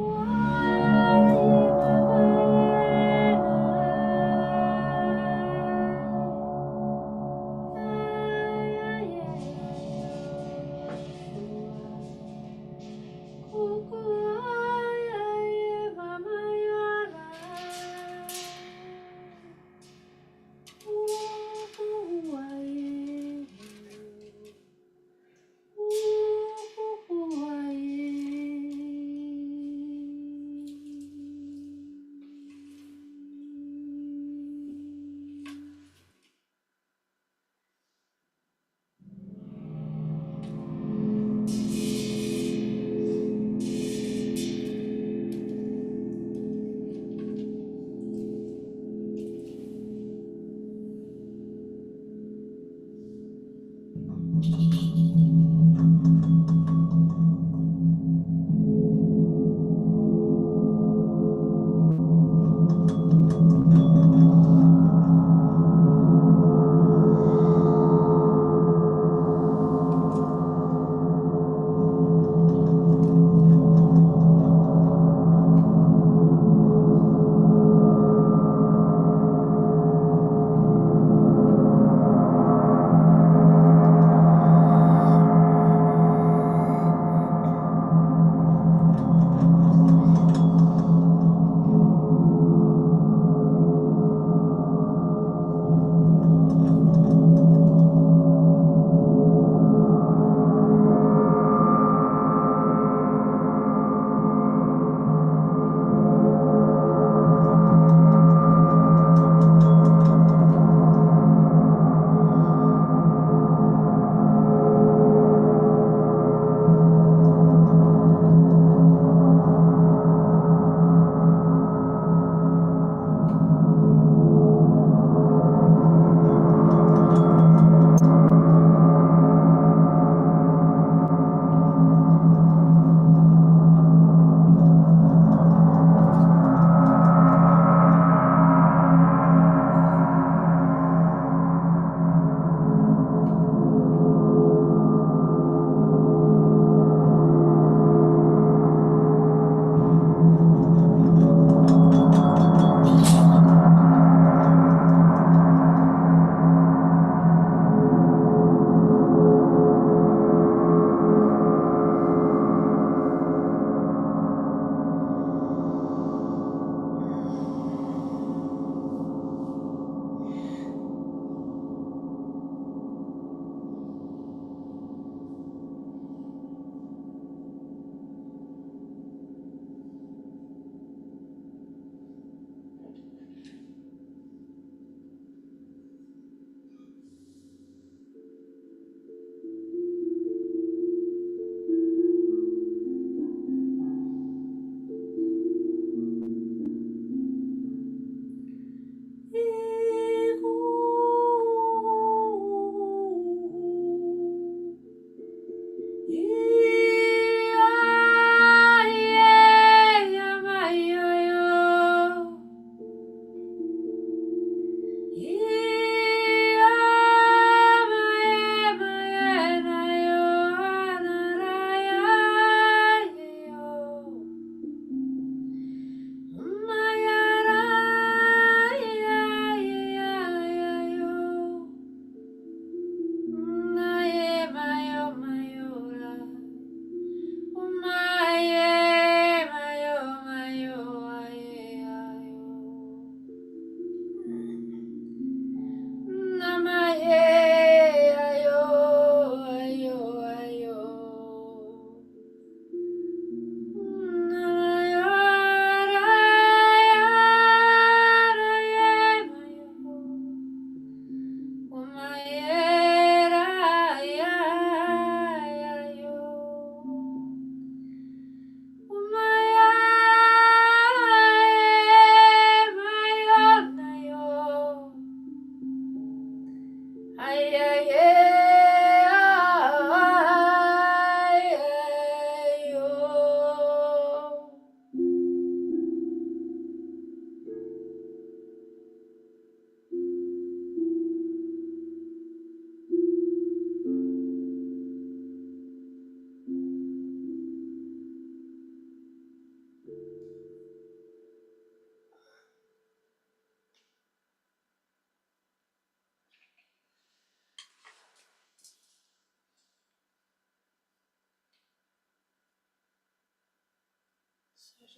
aye, mamaye,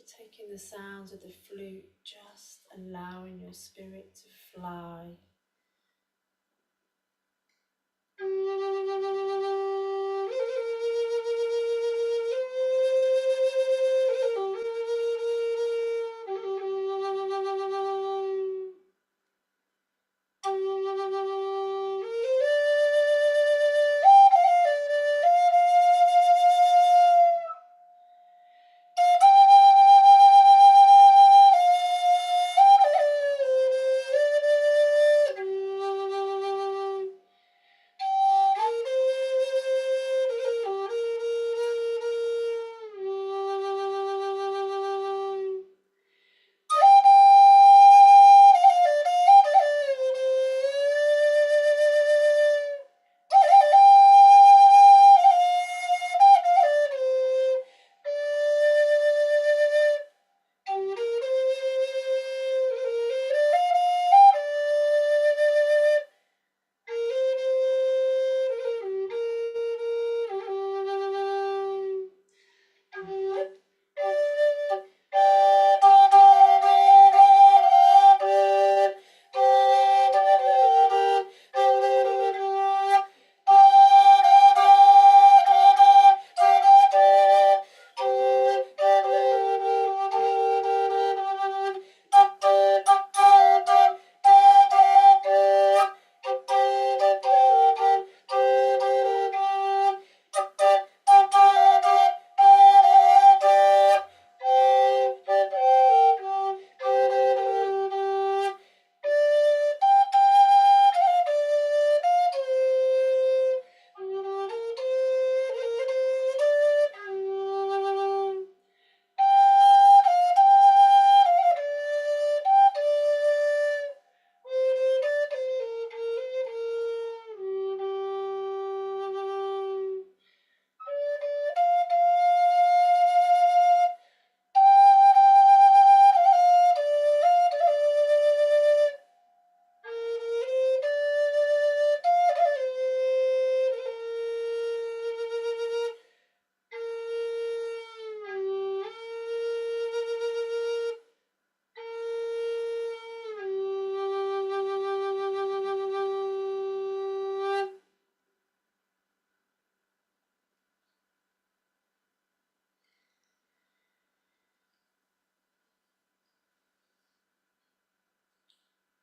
Taking the sounds of the flute, just allowing your spirit to fly.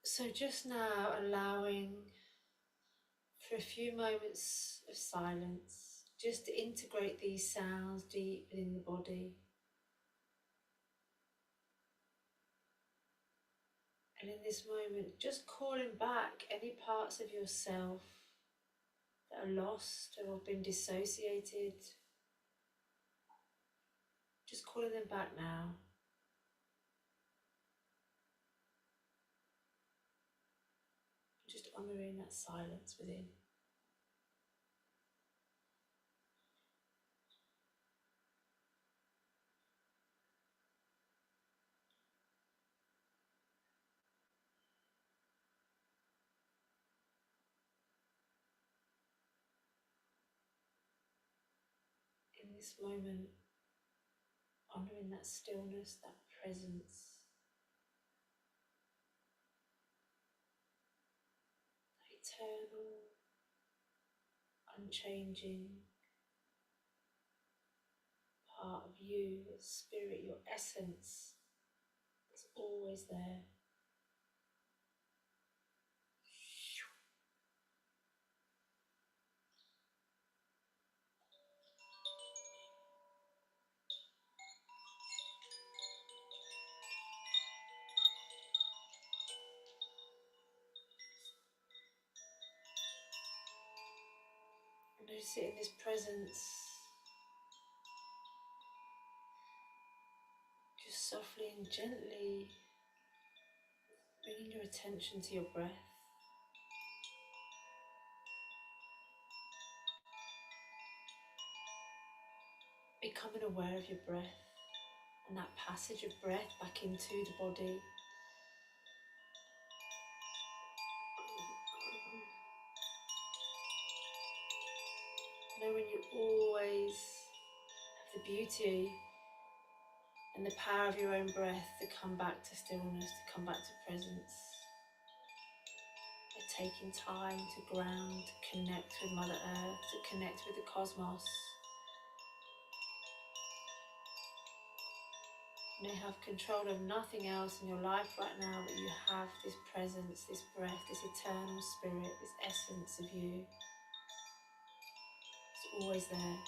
So just now allowing for a few moments of silence, just to integrate these sounds deep within the body. And in this moment, just calling back any parts of yourself that are lost or have been dissociated. Just calling them back now. Just honouring that silence within. In this moment, honouring that stillness, that presence, that eternal, unchanging part of you, your spirit, your essence, that's always there. And just sit in this presence, just softly and gently bringing your attention to your breath. Becoming aware of your breath and that passage of breath back into the body. Knowing you always have the beauty and the power of your own breath to come back to stillness, to come back to presence. By taking time to ground, to connect with Mother Earth, to connect with the cosmos. You may have control of nothing else in your life right now, but you have this presence, this breath, this eternal spirit, this essence of you. It's always there.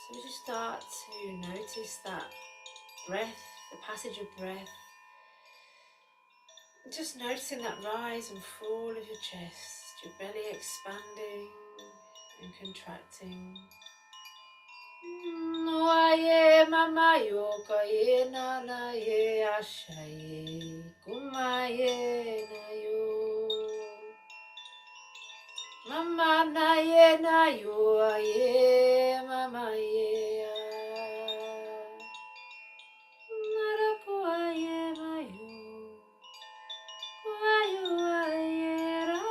So just start to notice that breath, the passage of breath. Just noticing that rise and fall of your chest, your belly expanding and contracting. Aye mama yoga ye na na ye ashaye kumaye na yo. Mama na yo aye mama ye naraku aye mayo ayo aye ra.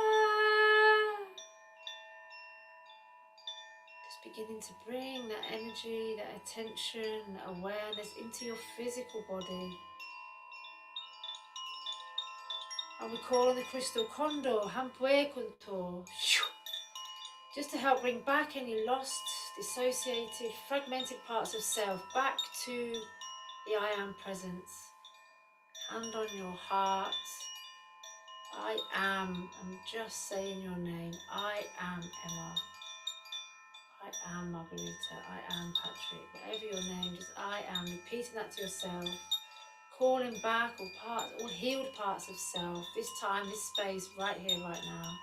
Just beginning to bring that energy, that attention, that awareness into your physical body. And we call on the crystal condor, Hampue Kuntor, just to help bring back any lost, dissociated, fragmented parts of self back to the I am presence. Hand on your heart. I am. I'm just saying your name. I am Emma. I am Margarita. I am Patrick. Whatever your name, just I am. Repeating that to yourself. Calling back all parts, all healed parts of self. This time, this space, right here, right now.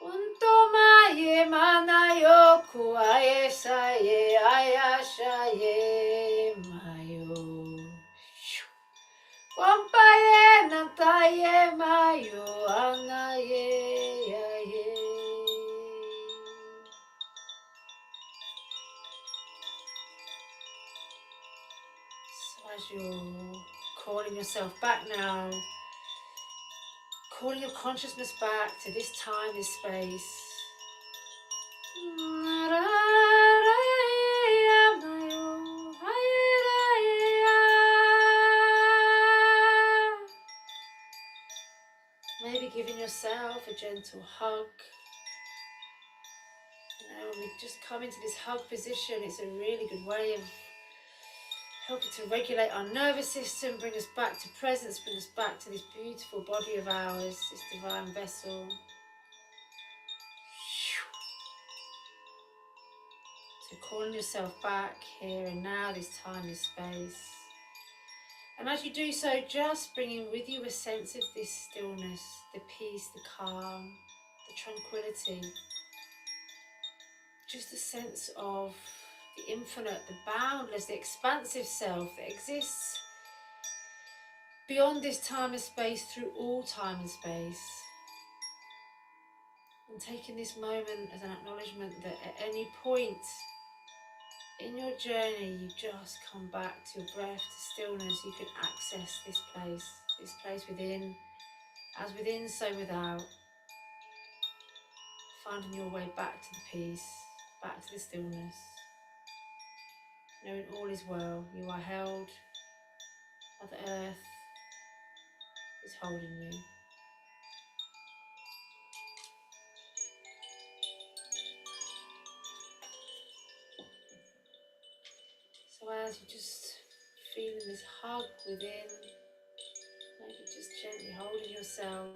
Untomaye manayo kuaye saye ayashaye mayo. Wampaye nataye mayo anaye yaye. So as you're calling yourself back now, calling your consciousness back to this time, this space. Maybe giving yourself a gentle hug. You know, when we just come into this hug position, it's a really good way of helping to regulate our nervous system, bring us back to presence, bring us back to this beautiful body of ours, this divine vessel. So calling yourself back here and now, this time, this space. And as you do so, just bringing with you a sense of this stillness, the peace, the calm, the tranquility. Just a sense of the infinite, the boundless, the expansive self that exists beyond this time and space, through all time and space. And taking this moment as an acknowledgement that at any point in your journey, you just come back to your breath, to stillness. You can access this place within, as within, so without. Finding your way back to the peace, back to the stillness. Knowing all is well, you are held. Mother Earth is holding you. So as you're just feeling this hug within, maybe just gently holding yourself,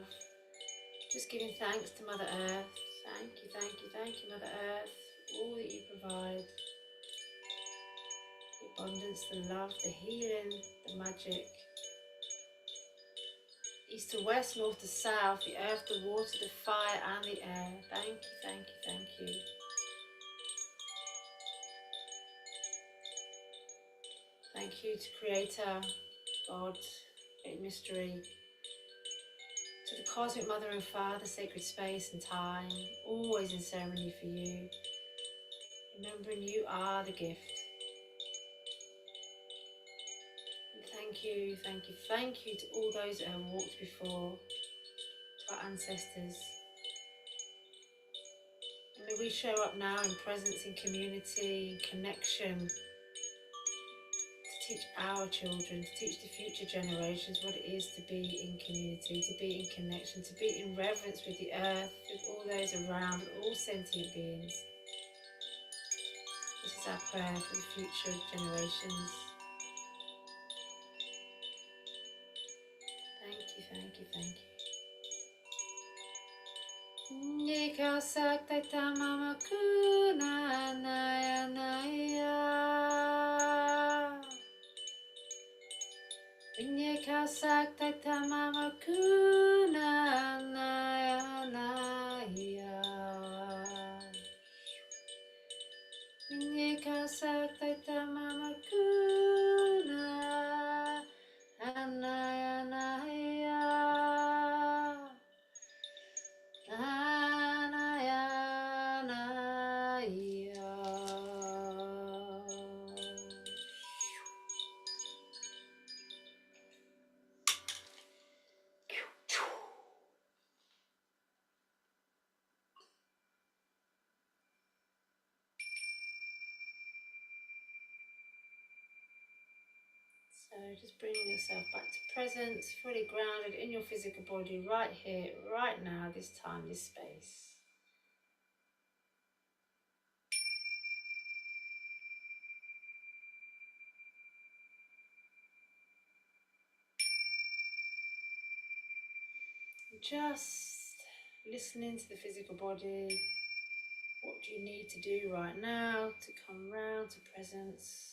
just giving thanks to Mother Earth. Thank you, thank you, thank you, Mother Earth, all that you provide. The abundance, the love, the healing, the magic. East to west, north to south, the earth, the water, the fire and the air. Thank you, thank you, thank you. Thank you to Creator, God, Great Mystery, to the Cosmic Mother and Father, sacred space and time, always in ceremony for you, remembering you are the gift. And thank you to all those that have walked before, to our ancestors. And may we show up now in presence, in community, in connection, to teach our children, to teach the future generations what it is to be in community, to be in connection, to be in reverence with the earth, with all those around, with all sentient beings. This is our prayer for the future generations. Thank you, thank you, thank you. Nika sakta tamama kuna naya naya. Nika sakta tamama kuna naya naya. Nika sakta tamama kuna naya naya. So just bringing yourself back to presence, fully grounded in your physical body right here, right now, this time, this space. Just listening to the physical body. What do you need to do right now to come round to presence?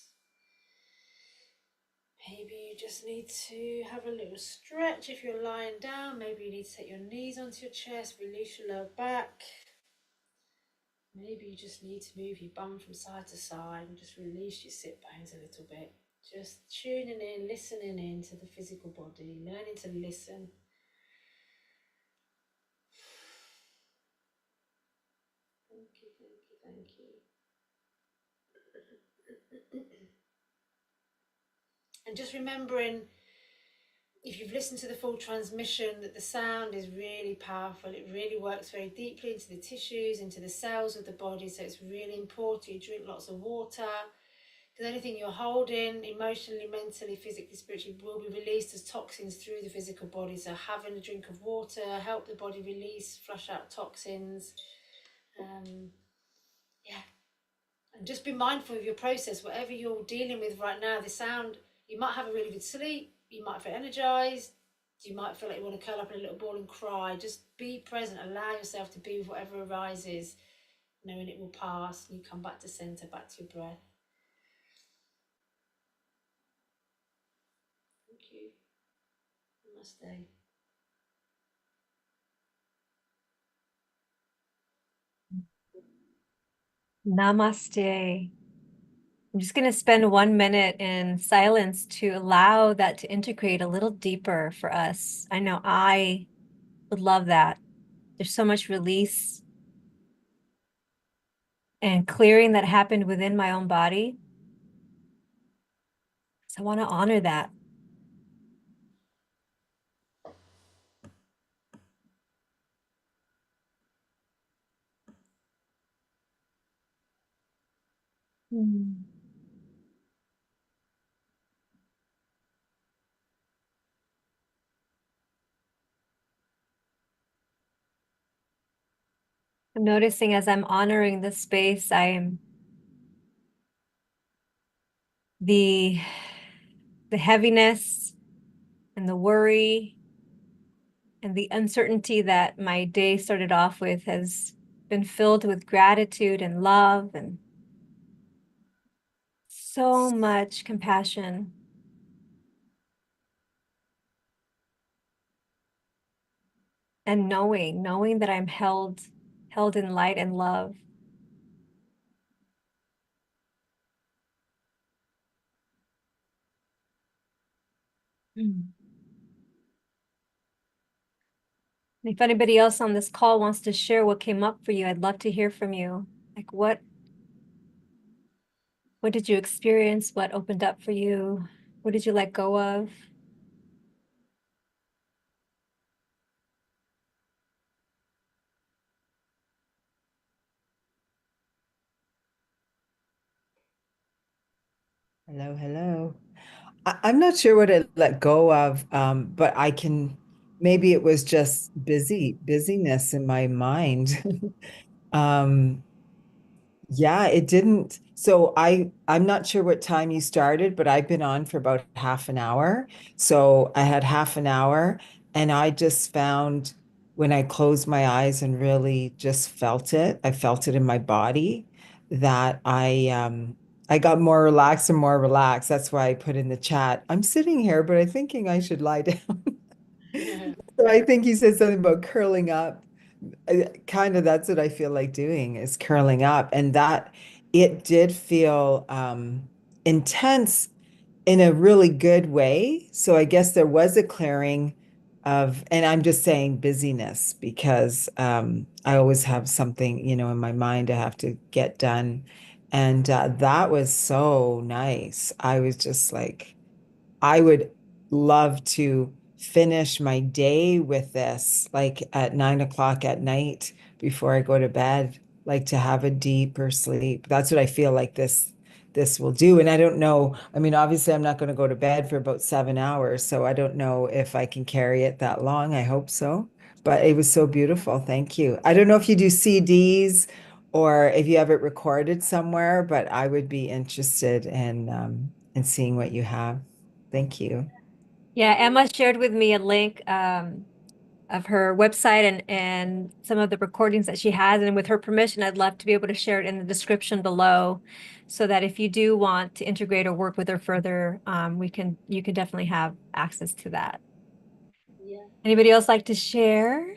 Maybe you just need to have a little stretch if you're lying down. Maybe you need to take your knees onto your chest, release your lower back. Maybe you just need to move your bum from side to side and just release your sit bones a little bit. Just tuning in, listening in to the physical body, learning to listen. Thank you, thank you, thank you. And just remembering, if you've listened to the full transmission, that the sound is really powerful. It really works very deeply into the tissues, into the cells of the body. So it's really important you drink lots of water, because anything you're holding emotionally, mentally, physically, spiritually will be released as toxins through the physical body. So having a drink of water, help the body release, flush out toxins. Yeah. And just be mindful of your process, whatever you're dealing with right now. The sound, you might have a really good sleep, you might feel energized, you might feel like you want to curl up in a little ball and cry. Just be present, allow yourself to be with whatever arises, knowing it will pass, and you come back to center, back to your breath. Thank you. Namaste. Namaste. I'm just going to spend 1 minute in silence to allow that to integrate a little deeper for us. I know I would love that. There's so much release and clearing that happened within my own body. So I want to honor that. Hmm. I'm noticing as I'm honoring this space, the heaviness and the worry and the uncertainty that my day started off with has been filled with gratitude and love and so much compassion. And knowing that I'm held in light and love. Mm. If anybody else on this call wants to share what came up for you, I'd love to hear from you. Like what did you experience? What opened up for you? What did you let go of? Hello, hello. I'm not sure what I let go of, but I can, maybe it was just busyness in my mind. Um, yeah, it didn't. So I'm not sure what time you started, but I've been on for about half an hour. So I had half an hour and I just found when I closed my eyes and really just felt it, I felt it in my body that I got more relaxed and more relaxed. That's why I put in the chat. I'm sitting here, but I'm thinking I should lie down. So I think you said something about curling up. Kind of that's what I feel like doing is curling up. And that it did feel intense in a really good way. So I guess there was a clearing of, and I'm just saying busyness because I always have something, in my mind I have to get done. And that was so nice. I was just like, I would love to finish my day with this, like at 9 o'clock at night before I go to bed, like to have a deeper sleep. That's what I feel like this will do. And I don't know. I mean, obviously, I'm not going to go to bed for about 7 hours, so I don't know if I can carry it that long. I hope so. But it was so beautiful. Thank you. I don't know if you do CDs or if you have it recorded somewhere, but I would be interested in seeing what you have. Thank you. Yeah, Emma shared with me a link of her website and some of the recordings that she has. And with her permission, I'd love to be able to share it in the description below so that if you do want to integrate or work with her further, you can definitely have access to that. Yeah. Anybody else like to share?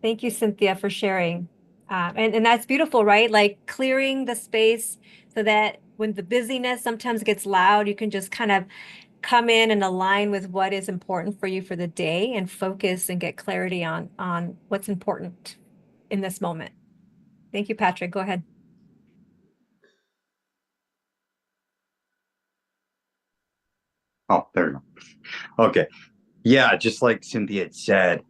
Thank you, Cynthia, for sharing. And that's beautiful, right? Like clearing the space so that when the busyness sometimes gets loud, you can just kind of come in and align with what is important for you for the day and focus and get clarity on what's important in this moment. Thank you, Patrick. Go ahead. Oh, there you go. Okay. Yeah, just like Cynthia had said,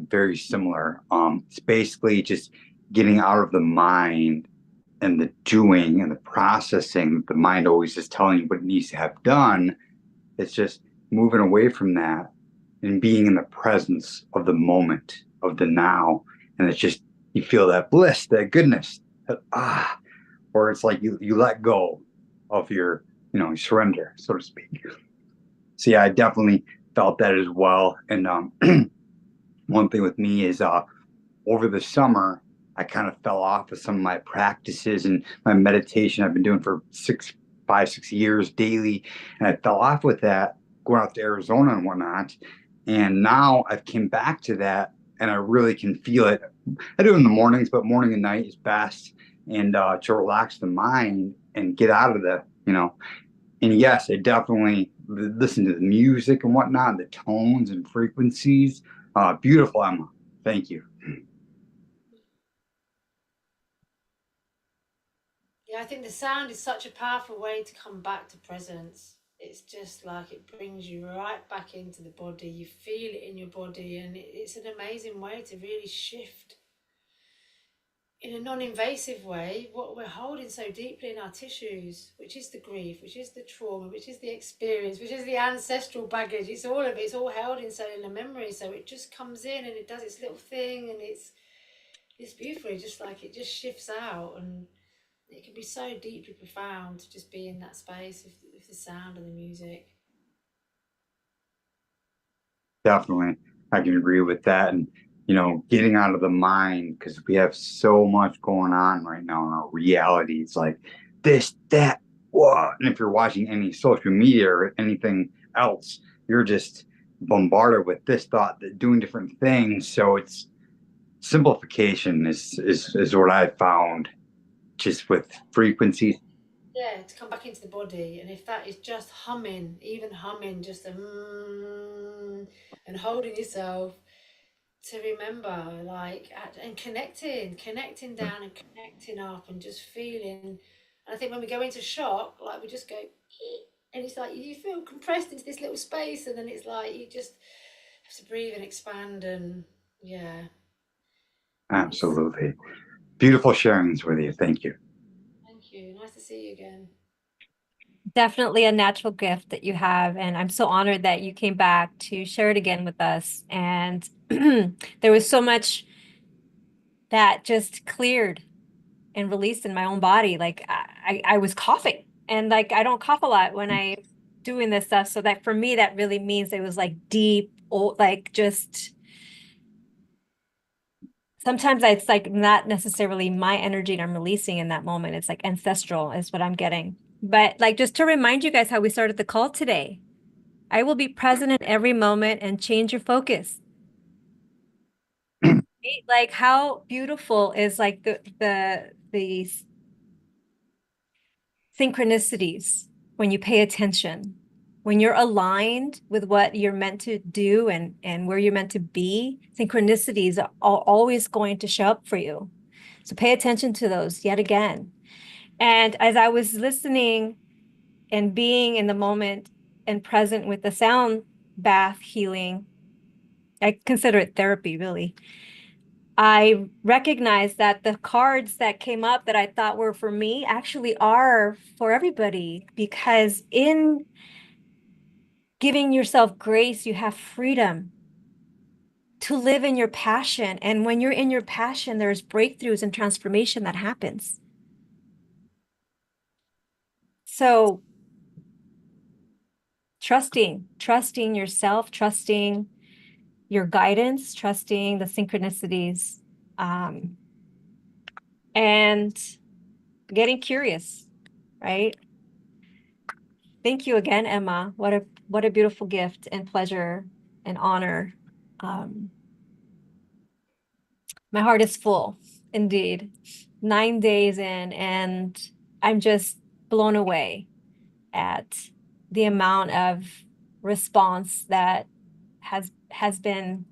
very similar. It's basically just getting out of the mind and the doing and the processing. The mind always is telling you what it needs to have done. It's just moving away from that and being in the presence of the moment, of the now. And it's just, you feel that bliss, that goodness, that or it's like you let go of your, you surrender, so to speak. So yeah, I definitely felt that as well. And one thing with me is over the summer, I kind of fell off of some of my practices and my meditation I've been doing for 6 years daily. And I fell off with that going out to Arizona and whatnot. And now I've came back to that and I really can feel it. I do it in the mornings, but morning and night is best. And to relax the mind and get out of and yes, I definitely listen to the music and whatnot, the tones and frequencies. Beautiful, Emma. Thank you. Yeah, I think the sound is such a powerful way to come back to presence. It's just like it brings you right back into the body. You feel it in your body, and it's an amazing way to really shift in a non-invasive way what we're holding so deeply in our tissues, which is the grief, which is the trauma, which is the experience, which is the ancestral baggage. It's all of it. It's all held in cellular memory. So it just comes in and it does its little thing, and it's beautiful. Just like it just shifts out, and it can be so deeply profound to just be in that space with the sound and the music. Definitely. I can agree with that. And, getting out of the mind because we have so much going on right now in our reality. It's like this, that, what. And if you're watching any social media or anything else, you're just bombarded with this thought, that doing different things. So it's simplification is what I found just with frequencies. yeah, to come back into the body. And if that is just humming, even humming, just a and holding yourself to remember, like, and connecting down and connecting up and just feeling. And I think when we go into shock, like we just go, and it's like you feel compressed into this little space, and then it's like you just have to breathe and expand, and yeah, it's Absolutely. Beautiful sharings with you. Thank you. thank you. Nice to see you again. Definitely a natural gift that you have. And I'm so honored that you came back to share it again with us. And there was so much that just cleared and released in my own body. Like I was coughing, and like I don't cough a lot when I doing this stuff. So that for me, that really means it was like deep, like just sometimes it's like not necessarily my energy that I'm releasing in that moment. It's like ancestral is what I'm getting. But like just to remind you guys how we started the call today, I will be present in every moment and change your focus. Right? Like how beautiful is like the synchronicities when you pay attention, when you're aligned with what you're meant to do and where you're meant to be, synchronicities are always going to show up for you. So pay attention to those yet again. And as I was listening and being in the moment and present with the sound bath healing, I consider it therapy, really. I recognize that the cards that came up that I thought were for me actually are for everybody, because in giving yourself grace, you have freedom to live in your passion. And when you're in your passion, there's breakthroughs and transformation that happens. So trusting yourself, trusting your guidance, trusting the synchronicities, um, and getting curious, right? Thank you again, Emma. What a beautiful gift and pleasure and honor. Um, my heart is full, indeed. 9 days in, and I'm just blown away at the amount of response that has been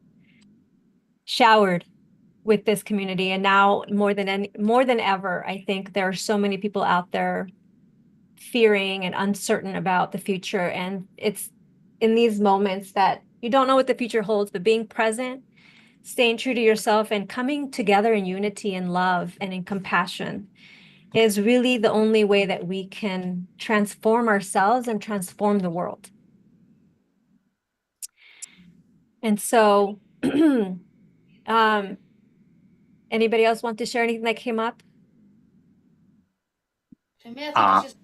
showered with this community. And now more than ever, I think there are so many people out there fearing and uncertain about the future. And it's in these moments that you don't know what the future holds, but being present, staying true to yourself, and coming together in unity and love and in compassion is really the only way that we can transform ourselves and transform the world. And so, anybody else want to share anything that came up? For me, I think it's Uh, just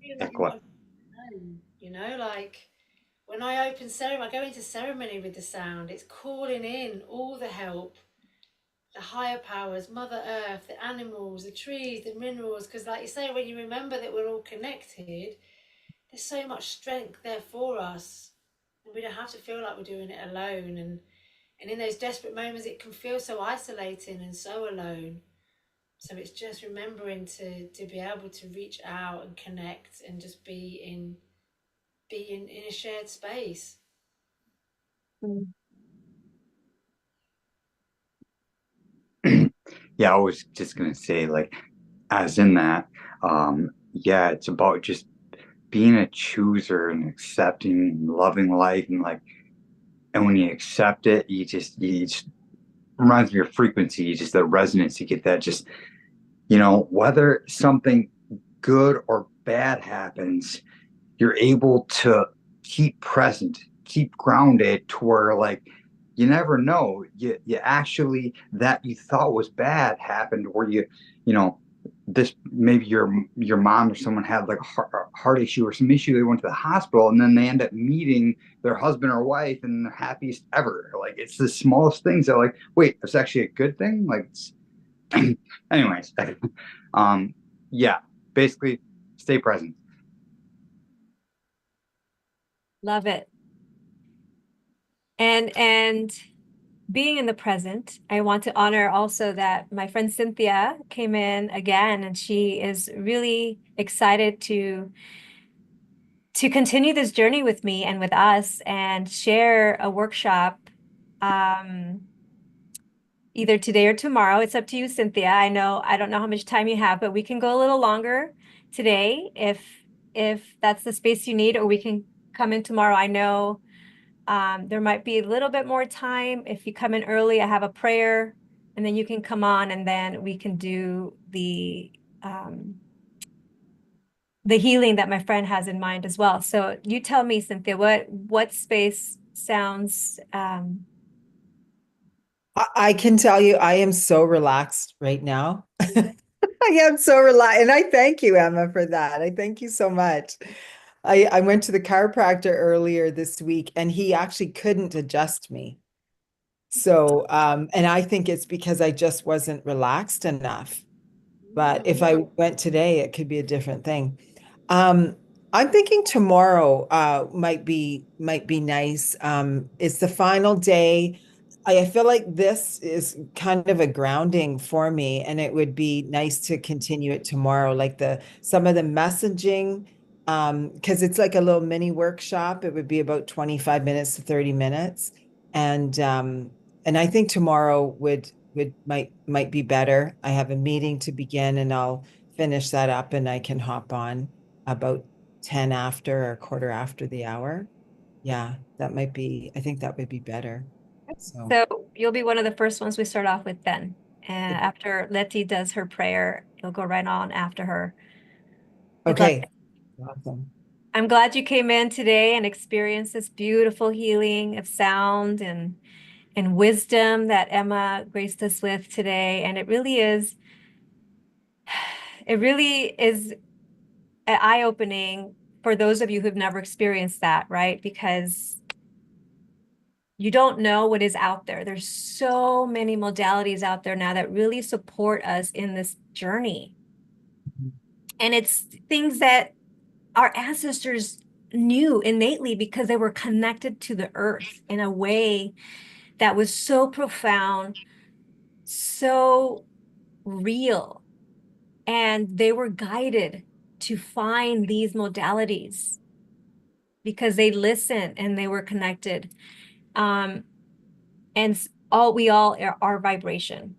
feeling yeah, that you're go ahead. not alone, like when I open ceremony, I go into ceremony with the sound, it's calling in all the help, the higher powers, Mother Earth, the animals, the trees, the minerals. Because, like you say, when you remember that we're all connected, there's so much strength there for us. And we don't have to feel like we're doing it alone. And in those desperate moments, it can feel so isolating and so alone. So it's just remembering to be able to reach out and connect and just be in a shared space. Yeah, I was just gonna say, like, as in that, yeah, it's about just being a chooser and accepting and loving life, and like, and when you accept it, you just reminds me of frequency, just the resonance you get, that just, whether something good or bad happens, you're able to keep present, keep grounded to where, like, you never know. You actually, that you thought was bad happened, or you know this, maybe your mom or someone had like a heart issue or some issue, they went to the hospital, and then they end up meeting their husband or wife and they're happiest ever. Like, it's the smallest things that, like, wait, it's actually a good thing. Like, anyways, um yeah, basically stay present. Love it. And being in the present. I want to honor also that my friend Cynthia came in again, and she is really excited to continue this journey with me and with us and share a workshop either today or tomorrow. It's up to you, Cynthia. I don't know how much time you have, but we can go a little longer today if that's the space you need, or we can come in tomorrow. I know there might be a little bit more time. If you come in early, I have a prayer, and then you can come on, and then we can do the healing that my friend has in mind as well. So you tell me, Cynthia, what space sounds I can tell you, I am so relaxed right now. I am so relaxed. And I thank you, Emma, for that. I thank you so much. I went to the chiropractor earlier this week and he actually couldn't adjust me. So, and I think it's because I just wasn't relaxed enough. But if I went today, it could be a different thing. Um, I'm thinking tomorrow might be nice. It's the final day. I feel like this is kind of a grounding for me, and it would be nice to continue it tomorrow, like the some of the messaging, because it's like a little mini workshop. It would be about 25 minutes to 30 minutes. And I think tomorrow would might be better. I have a meeting to begin and I'll finish that up and I can hop on about 10 after or quarter after the hour. Yeah, I think that would be better. So, so you'll be one of the first ones we start off with then. And after Letty does her prayer, you'll go right on after her. I'd love okay. it. Awesome. I'm glad you came in today and experienced this beautiful healing of sound and wisdom that Emma graced us with today. And it really is eye-opening for those of you who've never experienced that, right? Because you don't know what is out there. There's so many modalities out there now that really support us in this journey. And it's things that our ancestors knew innately because they were connected to the earth in a way that was so profound, so real. And they were guided to find these modalities because they listened and they were connected. And we all are vibration.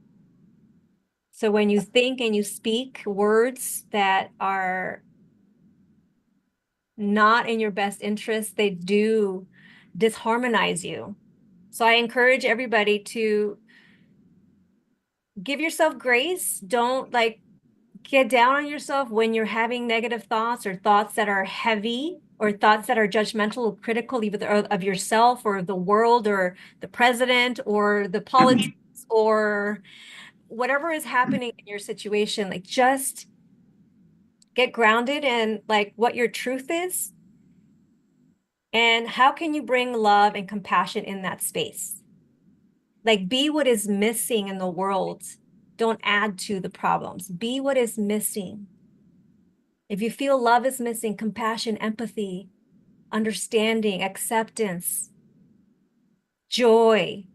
So when you think and you speak words that are not in your best interest, they do disharmonize you. So I encourage everybody to give yourself grace. Don't like get down on yourself when you're having negative thoughts or thoughts that are heavy or thoughts that are judgmental or critical either of yourself or the world or the president or the politics or whatever is happening in your situation. Like just get grounded in like what your truth is and how can you bring love and compassion in that space. Like be what is missing in the world. Don't add to the problems. Be what is missing. If you feel love is missing, compassion, empathy, understanding, acceptance, joy,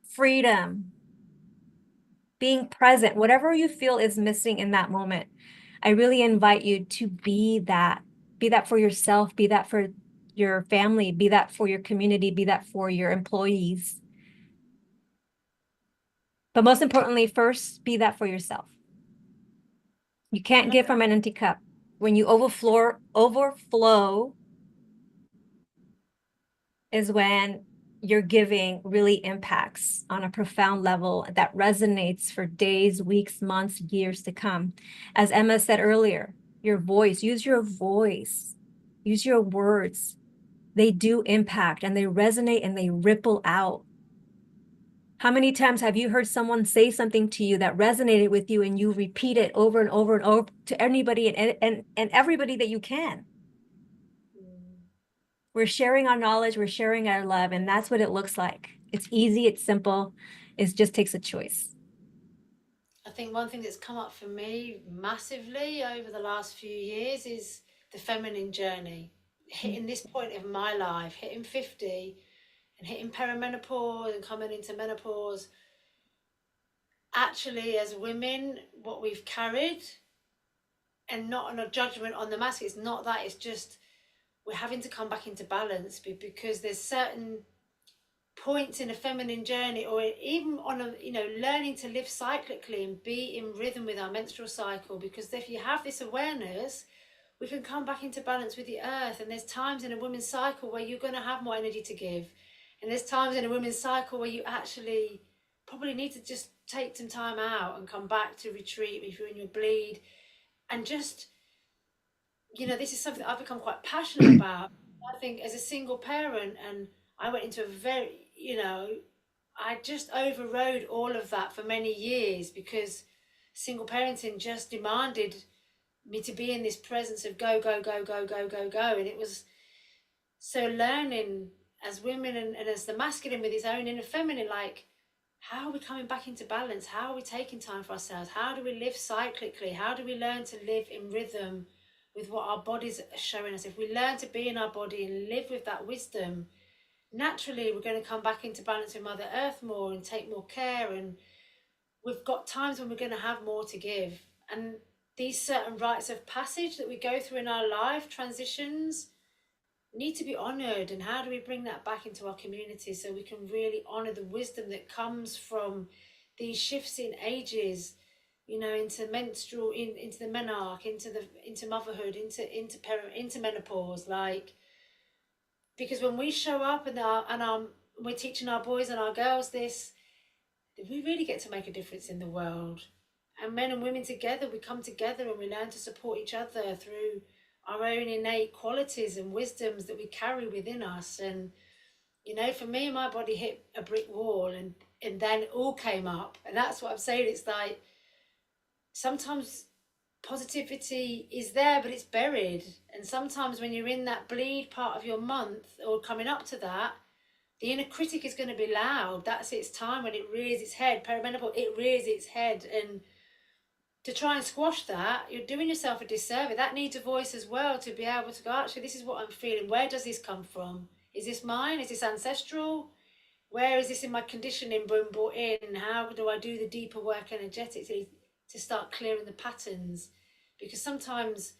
freedom, being present, whatever you feel is missing in that moment, I really invite you to be that. Be that for yourself, be that for your family, be that for your community, be that for your employees. But most importantly, first, be that for yourself. You can't give from an empty cup. When you overflow is when your giving really impacts on a profound level that resonates for days, weeks, months, years to come. As Emma said earlier, your voice, use your voice, use your words. They do impact and they resonate and they ripple out. How many times have you heard someone say something to you that resonated with you and you repeat it over and over and over to anybody and everybody that you can? We're sharing our knowledge, we're sharing our love, and that's what it looks like. It's easy, it's simple, it just takes a choice. I think one thing that's come up for me massively over the last few years is the feminine journey. Hitting this point of my life, hitting 50, and hitting perimenopause and coming into menopause, actually as women, what we've carried, and not on a judgment on the mask, it's not that, it's just we're having to come back into balance, because there's certain points in a feminine journey, or even on a, you know, learning to live cyclically and be in rhythm with our menstrual cycle, because if you have this awareness, we can come back into balance with the earth. And there's times in a woman's cycle where you're going to have more energy to give, and there's times in a women's cycle where you actually probably need to just take some time out and come back to retreat if you're in your bleed. And just, you know, this is something that I've become quite passionate about. I think as a single parent, and I went into a very, you know, I just overrode all of that for many years, because single parenting just demanded me to be in this presence of go, go, go, go, go, go, go. And it was so learning as women, and as the masculine with its own inner feminine, like, how are we coming back into balance? How are we taking time for ourselves? How do we live cyclically? How do we learn to live in rhythm with what our bodies are showing us? If we learn to be in our body and live with that wisdom, naturally we're going to come back into balance with Mother Earth more and take more care. And we've got times when we're going to have more to give. And these certain rites of passage that we go through in our life, transitions, need to be honored. And how do we bring that back into our community so we can really honor the wisdom that comes from these shifts in ages, you know, into menstrual, into the menarche, into motherhood, into menopause. Like, because when we show up and we're teaching our boys and our girls this, we really get to make a difference in the world. And men and women together, we come together and we learn to support each other through our own innate qualities and wisdoms that we carry within us. And, you know, for me, my body hit a brick wall, and then it all came up. And that's what I'm saying. It's like, sometimes positivity is there, but it's buried. And sometimes when you're in that bleed part of your month, or coming up to that, the inner critic is going to be loud. That's its time when it rears its head. Perimenopause, it rears its head. And to try and squash that, you're doing yourself a disservice. That needs a voice as well, to be able to go, actually, this is what I'm feeling. Where does this come from? Is this mine? Is this ancestral? Where is this in my conditioning being brought in? How do I do the deeper work energetically to start clearing the patterns? Because sometimes,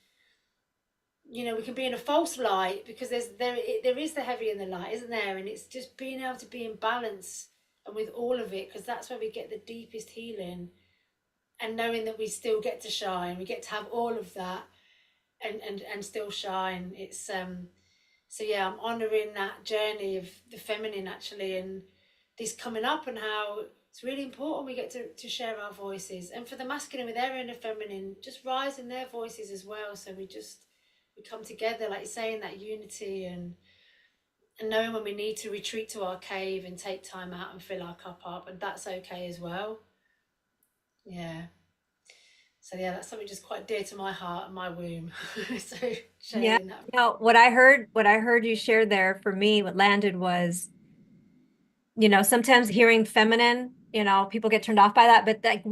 you know, we can be in a false light, because there is the heavy and the light, isn't there? And it's just being able to be in balance and with all of it, because that's where we get the deepest healing. And knowing that we still get to shine, we get to have all of that, and still shine. It's so yeah, I'm honoring that journey of the feminine, actually, and this coming up, and how it's really important we get to share our voices. And for the masculine with their inner feminine, just rising their voices as well. So we come together, like you're saying, that unity, and knowing when we need to retreat to our cave and take time out and fill our cup up, and that's okay as well. Yeah. So yeah, that's something just quite dear to my heart and my womb. So Yeah. sharing that. Now, what I heard you share there, for me, what landed was, you know, sometimes hearing feminine, you know, people get turned off by that, but like,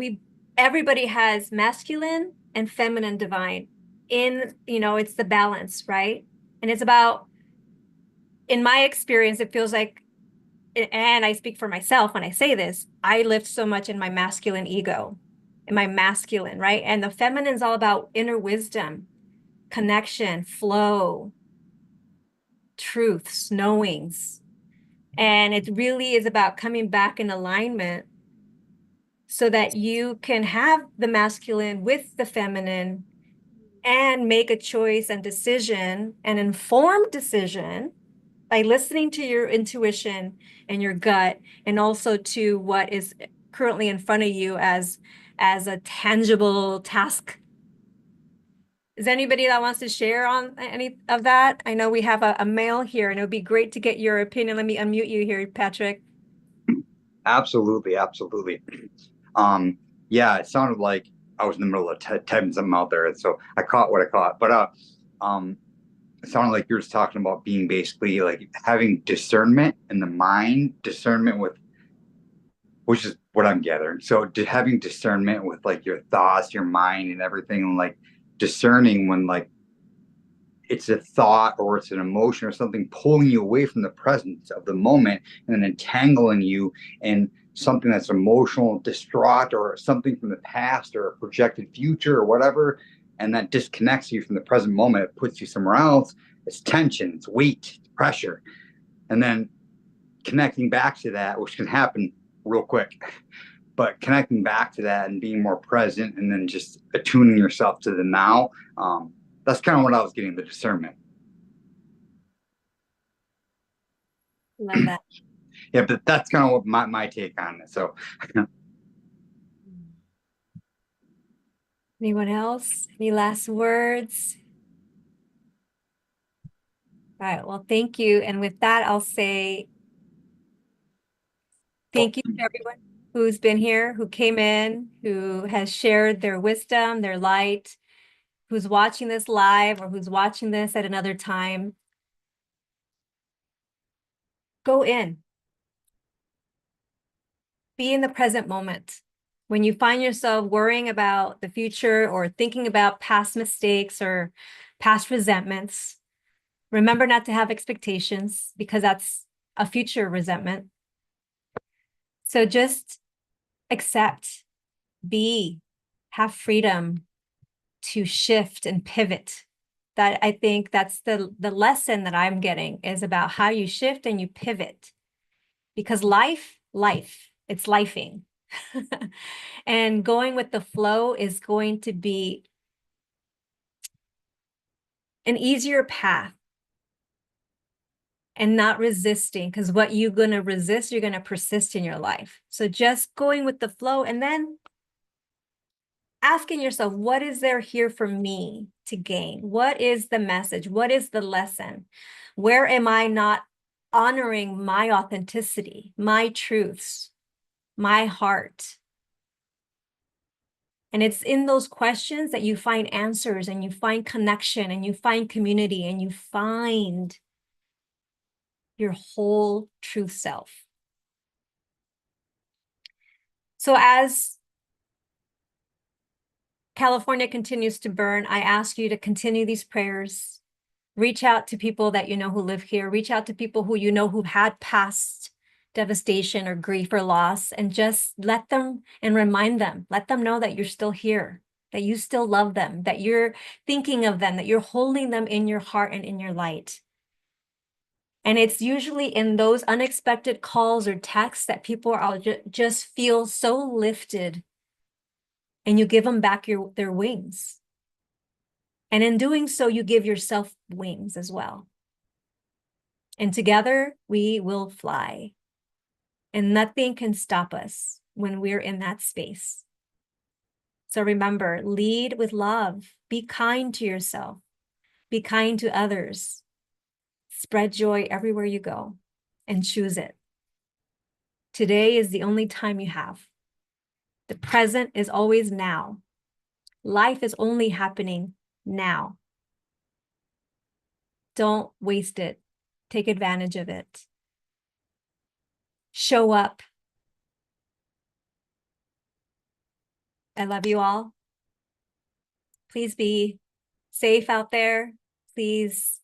everybody has masculine and feminine divine in, you know, it's the balance, right? And it's about, in my experience, it feels like, and I speak for myself when I say this, I lived so much in my masculine ego, in my masculine, right? And the feminine is all about inner wisdom, connection, flow, truths, knowings. And it really is about coming back in alignment so that you can have the masculine with the feminine and make a choice and decision, an informed decision, by listening to your intuition and your gut, and also to what is currently in front of you as a tangible task. Is there anybody that wants to share on any of that? I know we have a male here, and it would be great to get your opinion. Let me unmute you here, Patrick. Absolutely, absolutely. Yeah, it sounded like I was in the middle of typing something out there, so I caught what I caught. But it sounded like you were just talking about being basically like having discernment in the mind, discernment with, which is what I'm gathering. So having discernment with like your thoughts, your mind, and everything, and like discerning when like it's a thought or it's an emotion or something pulling you away from the presence of the moment and then entangling you in something that's emotional, distraught, or something from the past or a projected future or whatever, and that disconnects you from the present moment. It puts you somewhere else. It's tension, it's weight, it's pressure. And then connecting back to that, which can happen real quick, but connecting back to that and being more present and then just attuning yourself to the now, that's kind of what I was getting, the discernment. Love that. Yeah, but that's kind of what my take on it. So Anyone else? Any last words? All right, well, thank you. And with that, I'll say thank you to everyone who's been here, who came in, who has shared their wisdom, their light, who's watching this live or who's watching this at another time. Go in. Be in the present moment. When you find yourself worrying about the future or thinking about past mistakes or past resentments, remember not to have expectations because that's a future resentment. So just accept, be, have freedom to shift and pivot. That I think that's the lesson that I'm getting is about how you shift and you pivot. Because life, it's lifing. And going with the flow is going to be an easier path and not resisting, because what you're going to resist, you're going to persist in your life. So just going with the flow and then asking yourself, what is there here for me to gain? What is the message? What is the lesson? Where am I not honoring my authenticity, my truths, my heart? And it's in those questions that you find answers and you find connection and you find community and you find your whole truth self. So as California continues to burn, I ask you to continue these prayers. Reach out to people that you know who live here. Reach out to people who you know who've had past devastation or grief or loss, and just let them and remind them, let them know that you're still here, that you still love them, that you're thinking of them, that you're holding them in your heart and in your light. And it's usually in those unexpected calls or texts that people are just feel so lifted, and you give them back their wings. And in doing so, you give yourself wings as well. And together we will fly. And nothing can stop us when we're in that space. So remember, lead with love. Be kind to yourself. Be kind to others. Spread joy everywhere you go and choose it. Today is the only time you have. The present is always now. Life is only happening now. Don't waste it. Take advantage of it. Show up. I love you all. Please be safe out there. Please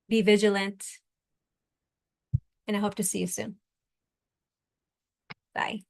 be vigilant. And I hope to see you soon. Bye.